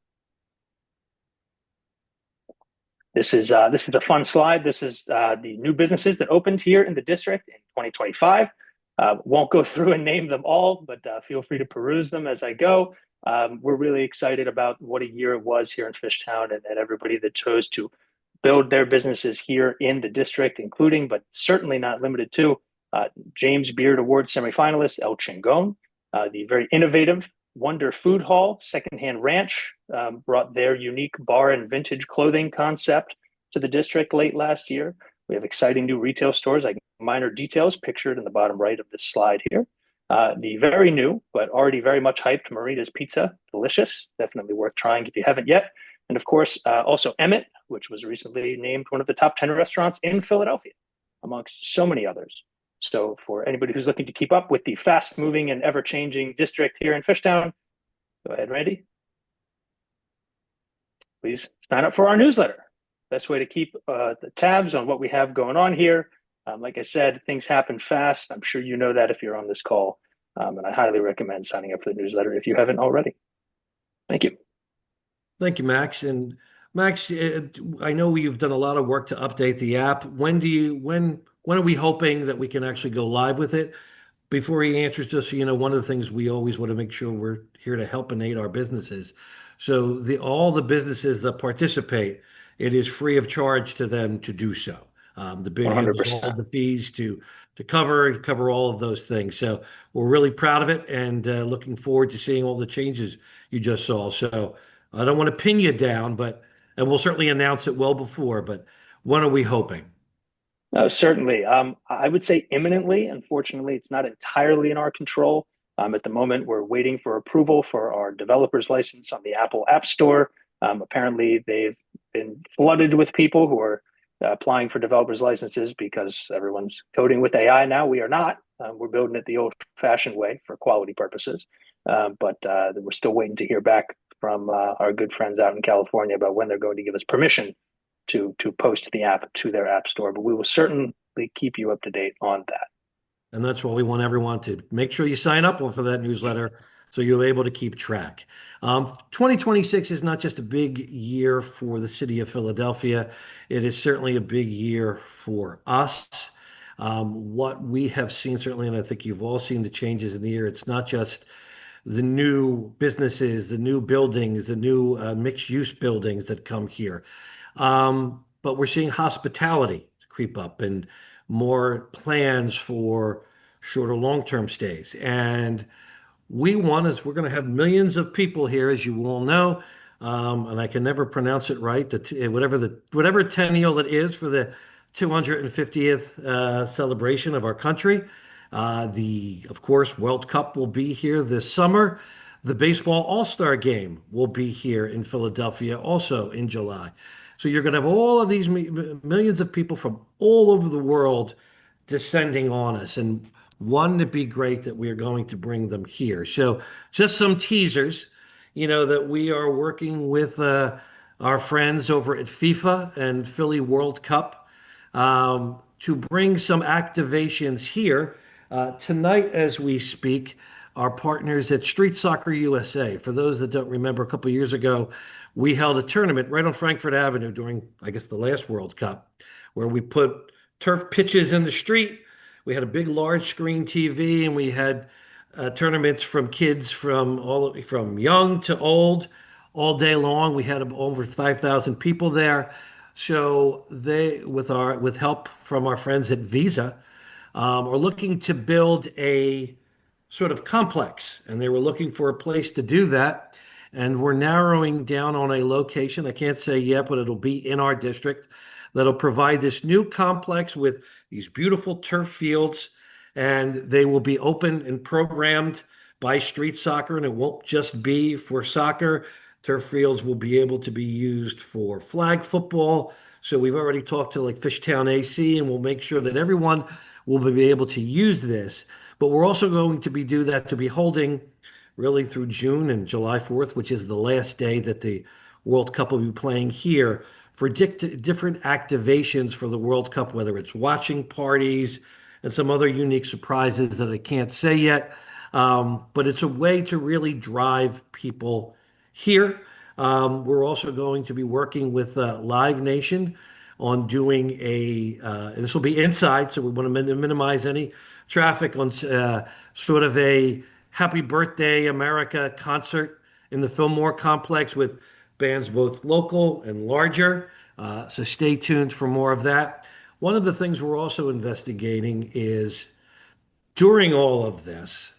This is a fun slide. This is the new businesses that opened here in the district in 2025. Won't go through and name them all, but feel free to peruse them as I go. We're really excited about what a year it was here in Fishtown and everybody that chose to build their businesses here in the district, including, but certainly not limited to, James Beard Award semifinalist El Chingon, the very innovative Wonder Food Hall, Secondhand Ranch, brought their unique bar and vintage clothing concept to the district late last year. We have exciting new retail stores like Minor Details pictured in the bottom right of this slide here. The very new, but already very much hyped Marita's Pizza, delicious, definitely worth trying if you haven't yet. And of course, also Emmett, which was recently named one of the top 10 restaurants in Philadelphia, amongst so many others. So for anybody who's looking to keep up with the fast-moving and ever-changing district here in Fishtown, go ahead, Randy. Please sign up for our newsletter. Best way to keep the tabs on what we have going on here. Like I said, things happen fast. I'm sure you know that if you're on this call. And I highly recommend signing up for the newsletter if you haven't already. Thank you. Thank you, Max. And Max, I know you've done a lot of work to update the app. When are we hoping that we can actually go live with it? before he answers, just so you know, one of the things we always want to make sure we're here to help and aid our businesses. So all the businesses that participate, it is free of charge to them to do so. The bid handles all 100%. the fees to cover all of those things. So we're really proud of it and looking forward to seeing all the changes you just saw. So I don't want to pin you down, and we'll certainly announce it well before. But when are we hoping? Certainly. I would say imminently. Unfortunately, it's not entirely in our control. At the moment, we're waiting for approval for our developer's license on the Apple App Store. Apparently, they've been flooded with people who are applying for developers' licenses because everyone's coding with AI now. We are not. We're building it the old-fashioned way for quality purposes. But we're still waiting to hear back from our good friends out in California about when they're going to give us permission to post the app to their app store. But we will certainly keep you up to date on that. And that's what we want everyone to make sure you sign up for that newsletter so you're able to keep track. 2026 is not just a big year for the city of Philadelphia, it is certainly a big year for us. What we have seen, certainly, and I think you've all seen the changes in the year, it's not just the new businesses, the new buildings, the new mixed use buildings that come here. But we're seeing hospitality creep up and more plans for shorter long-term stays. And we're going to have millions of people here, as you all know. And I can never pronounce it right. Whatever tennial it is for the 250th celebration of our country. Of course, World Cup will be here this summer. The baseball All-Star Game will be here in Philadelphia also in July. So you're going to have all of these millions of people from all over the world descending on us. And wouldn't it be great that we are going to bring them here? So just some teasers, that we are working with our friends over at FIFA and Philly World Cup to bring some activations here. Tonight, as we speak, our partners at Street Soccer USA. For those that don't remember, a couple of years ago, we held a tournament right on Frankfurt Avenue during, I guess, the last World Cup, where we put turf pitches in the street. We had a big, large screen TV, and we had tournaments from kids from young to old all day long. We had over 5,000 people there. So with help from our friends at Visa, are looking to build a sort of complex, and they were looking for a place to do that. And we're narrowing down on a location. I can't say yet, but it'll be in our district that'll provide this new complex with these beautiful turf fields, and they will be open and programmed by Street Soccer, and it won't just be for soccer. Turf fields will be able to be used for flag football. So we've already talked to like Fishtown AC, and we'll make sure that everyone will be able to use this. But we're also going to be holding really through June and July 4th, which is the last day that the World Cup will be playing here, for different activations for the World Cup, whether it's watching parties and some other unique surprises that I can't say yet. But it's a way to really drive people here. We're also going to be working with Live Nation on doing and this will be inside, so we want to minimize any traffic, on sort of a Happy Birthday America concert in the Fillmore complex with bands both local and larger. So stay tuned for more of that. One of the things we're also investigating is during all of this,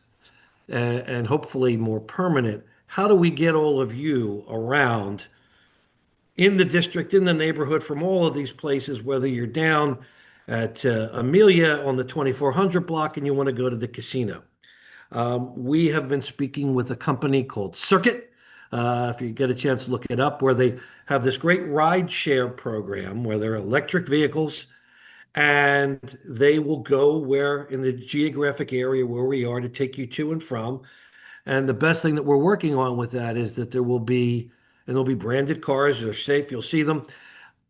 and hopefully more permanent, how do we get all of you around in the district, in the neighborhood, from all of these places, whether you're down at Amelia on the 2400 block and you want to go to the casino. We have been speaking with a company called Circuit. If you get a chance to look it up, where they have this great ride share program where they're electric vehicles, and they will go where in the geographic area where we are to take you to and from. And the best thing that we're working on with that is that there'll be branded cars. They're safe. You'll see them,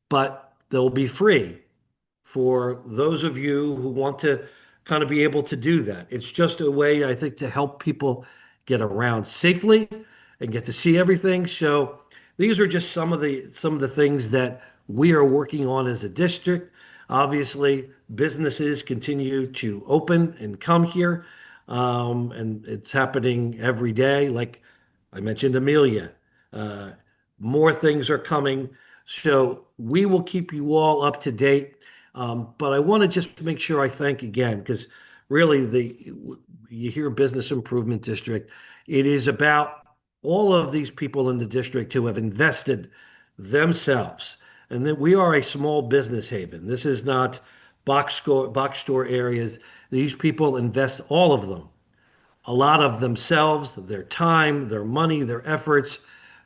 but they'll be free for those of you who want to kind of be able to do that. It's just a way, I think, to help people get around safely and get to see everything. So these are just some of the things that we are working on as a district. Obviously, businesses continue to open and come here. and it's happening every day. Like I mentioned, Amelia, uh, more things are coming. So we will keep you all up to date. But I want to just make sure I thank again, because really you hear Business Improvement District, it is about all of these people in the district who have invested themselves. And that we are a small business haven. This is not box store areas. These people invest, all of them, a lot of themselves, their time, their money, their efforts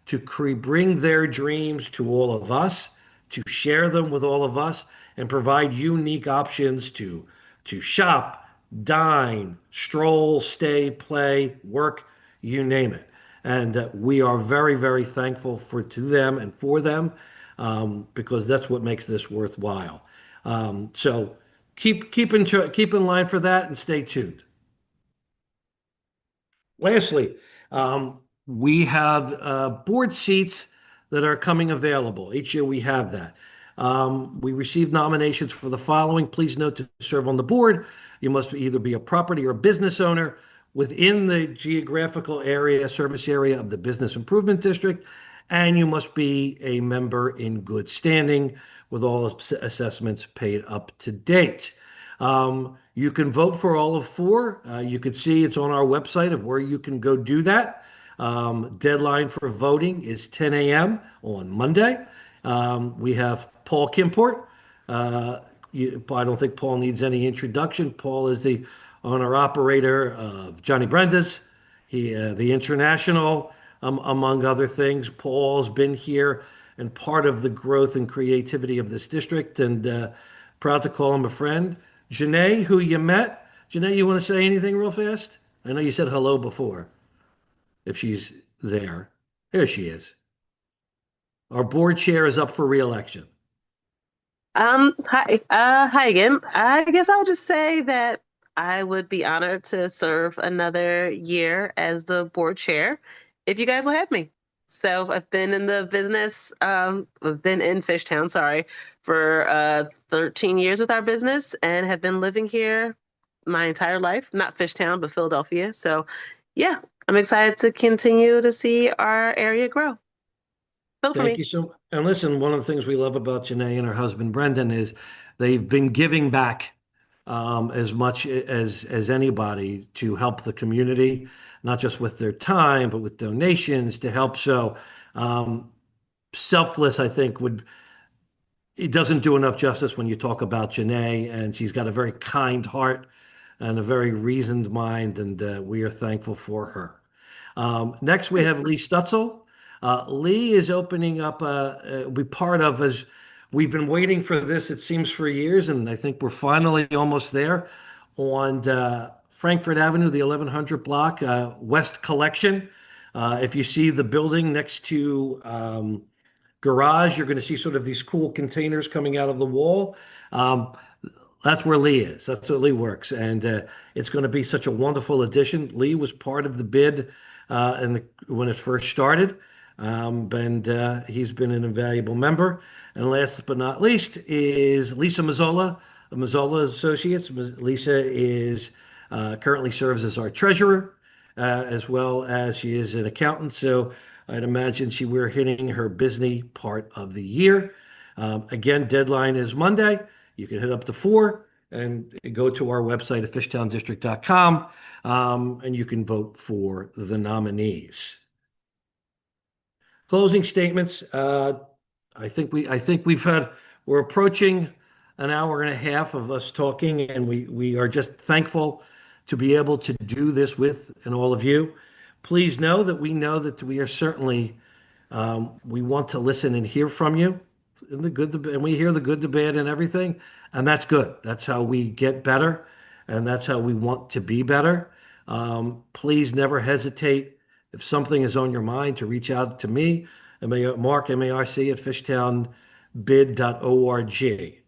to bring their dreams to all of us, to share them with all of us, and provide unique options to shop, dine, stroll, stay, play, work, you name it. And we are very, very thankful to them and for them, because that's what makes this worthwhile. So keep in line for that and stay tuned. Lastly, we have board seats that are coming available. Each year we have that. We receive nominations for the following. Please note, to serve on the board, you must either be a property or business owner within the geographical area, service area of the Business Improvement District, and you must be a member in good standing with all assessments paid up to date. You can vote for all of four. You can see it's on our website of where you can go do that. Deadline for voting is 10 a.m. on Monday. We have Paul Kimport. I don't think Paul needs any introduction. Paul is the owner operator of Johnny Brenda's, the International, among other things. Paul's been here and part of the growth and creativity of this district, and proud to call him a friend. Janae, who you met. Janae, you want to say anything real fast? I know you said hello before, if she's there. Here she is. Our board chair is up for re-election. Hi again. I guess I'll just say that I would be honored to serve another year as the board chair if you guys will have me. So I've been in the business, I've been in Fishtown, sorry, for 13 years with our business and have been living here my entire life, not Fishtown, but Philadelphia. So yeah, I'm excited to continue to see our area grow. Vote for Thank me. you so much. And listen, one of the things we love about Janae and her husband Brendan is they've been giving back as much as anybody to help the community, not just with their time, but with donations to help. So selfless, I think, it doesn't do enough justice when you talk about Janae, and she's got a very kind heart and a very reasoned mind, and we are thankful for her. Next, we have Lee Stutzel. Lee is opening up, be part of, as we've been waiting for this, it seems, for years, and I think we're finally almost there, on Frankfurt Avenue, the 1100 block, West Collection. If you see the building next to garage, you're going to see sort of these cool containers coming out of the wall. That's where Lee is. That's where Lee works. And it's going to be such a wonderful addition. Lee was part of the bid when it first started. And he's been an invaluable member. And last but not least is Lisa Mazzola of Mazzola Associates. Lisa is currently serves as our treasurer, as well as she is an accountant. So I'd imagine we're hitting her busy part of the year. Again, deadline is Monday. You can hit up to 4 and go to our website at fishtowndistrict.com, and you can vote for the nominees. Closing statements. We're approaching an hour and a half of us talking, and we are just thankful to be able to do this with and all of you. Please know that we are certainly, we want to listen and hear from you, in the good, and we hear the good, the bad, and everything, and that's good. That's how we get better, and that's how we want to be better. Please never hesitate, if something is on your mind, to reach out to me, Mark, M-A-R-C, at fishtownbid.org.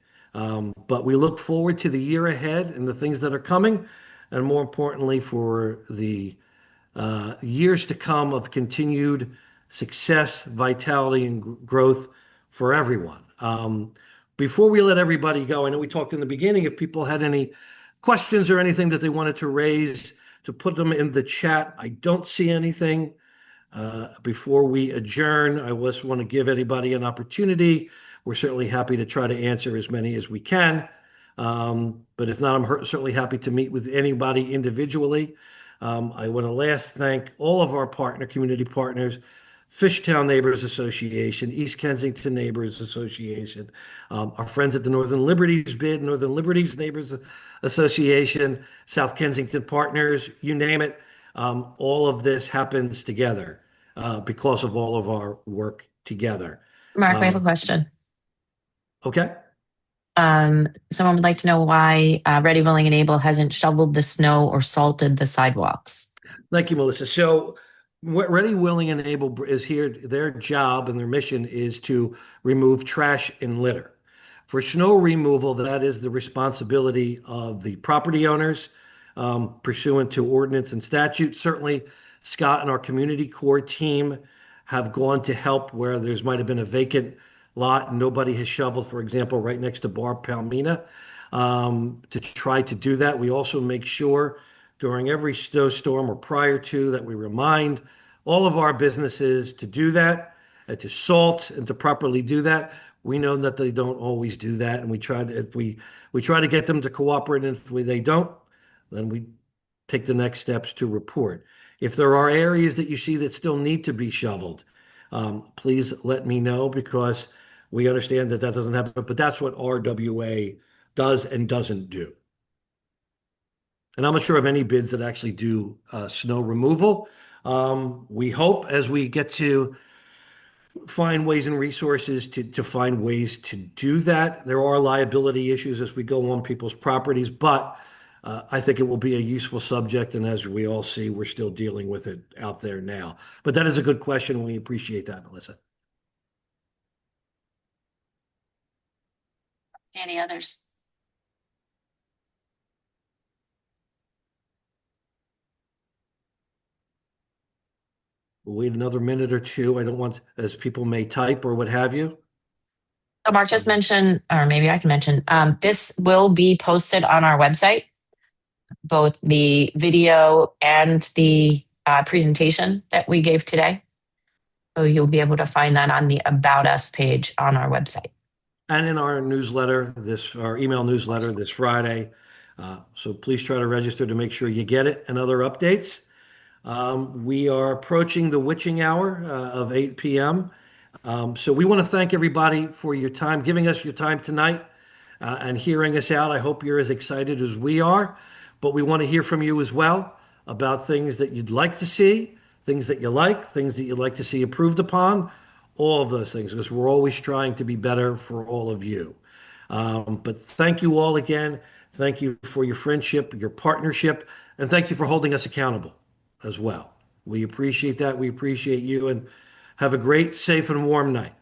But we look forward to the year ahead and the things that are coming, and more importantly, for the years to come of continued success, vitality, and growth for everyone. Before we let everybody go, I know we talked in the beginning, if people had any questions or anything that they wanted to raise to put them in the chat. I don't see anything. Before we adjourn, I just want to give anybody an opportunity. We're certainly happy to try to answer as many as we can. But if not, I'm certainly happy to meet with anybody individually. I want to last thank all of our community partners, Fishtown Neighbors Association, East Kensington Neighbors Association, our friends at the Northern Liberties BID, Northern Liberties Neighbors Association, South Kensington Partners, you name it. All of this happens together because of all of our work together. Mark, we have a question. Okay. Someone would like to know why Ready, Willing, and Able hasn't shoveled the snow or salted the sidewalks. Thank you, Melissa. So, Ready, Willing, and Able is here. Their job and their mission is to remove trash and litter. For snow removal, that is the responsibility of the property owners, pursuant to ordinance and statute. Certainly, Scott and our community core team have gone to help where there's might have been a vacant lot and nobody has shoveled, for example, right next to Bar Palmina, to try to do that. We also make sure during every snowstorm or prior to that we remind all of our businesses to do that and to salt and to properly do that. We know that they don't always do that, and we try to if we try to get them to cooperate, and if they don't, then we take the next steps to report. If there are areas that you see that still need to be shoveled, please let me know because we understand that that doesn't happen, but that's what RWA does and doesn't do. And I'm not sure of any bids that actually do snow removal. We hope as we get to find ways and resources to find ways to do that. There are liability issues as we go on people's properties, but I think it will be a useful subject. And as we all see, we're still dealing with it out there now. But that is a good question. We appreciate that, Melissa. Any others? We'll wait another minute or two. I don't want, as people may type or what have you. So Mark just mentioned, or maybe I can mention, this will be posted on our website, both the video and the presentation that we gave today. So you'll be able to find that on the About Us page on our website. And in our newsletter, our email newsletter this Friday. So please try to register to make sure you get it and other updates. We are approaching the witching hour of 8 p.m. So we want to thank everybody for your time, giving us your time tonight and hearing us out. I hope you're as excited as we are, but we want to hear from you as well about things that you'd like to see, things that you like, things that you'd like to see improved upon, all of those things, because we're always trying to be better for all of you. But thank you all again. Thank you for your friendship, your partnership, and thank you for holding us accountable as well. We appreciate that. We appreciate you, and have a great, safe, and warm night.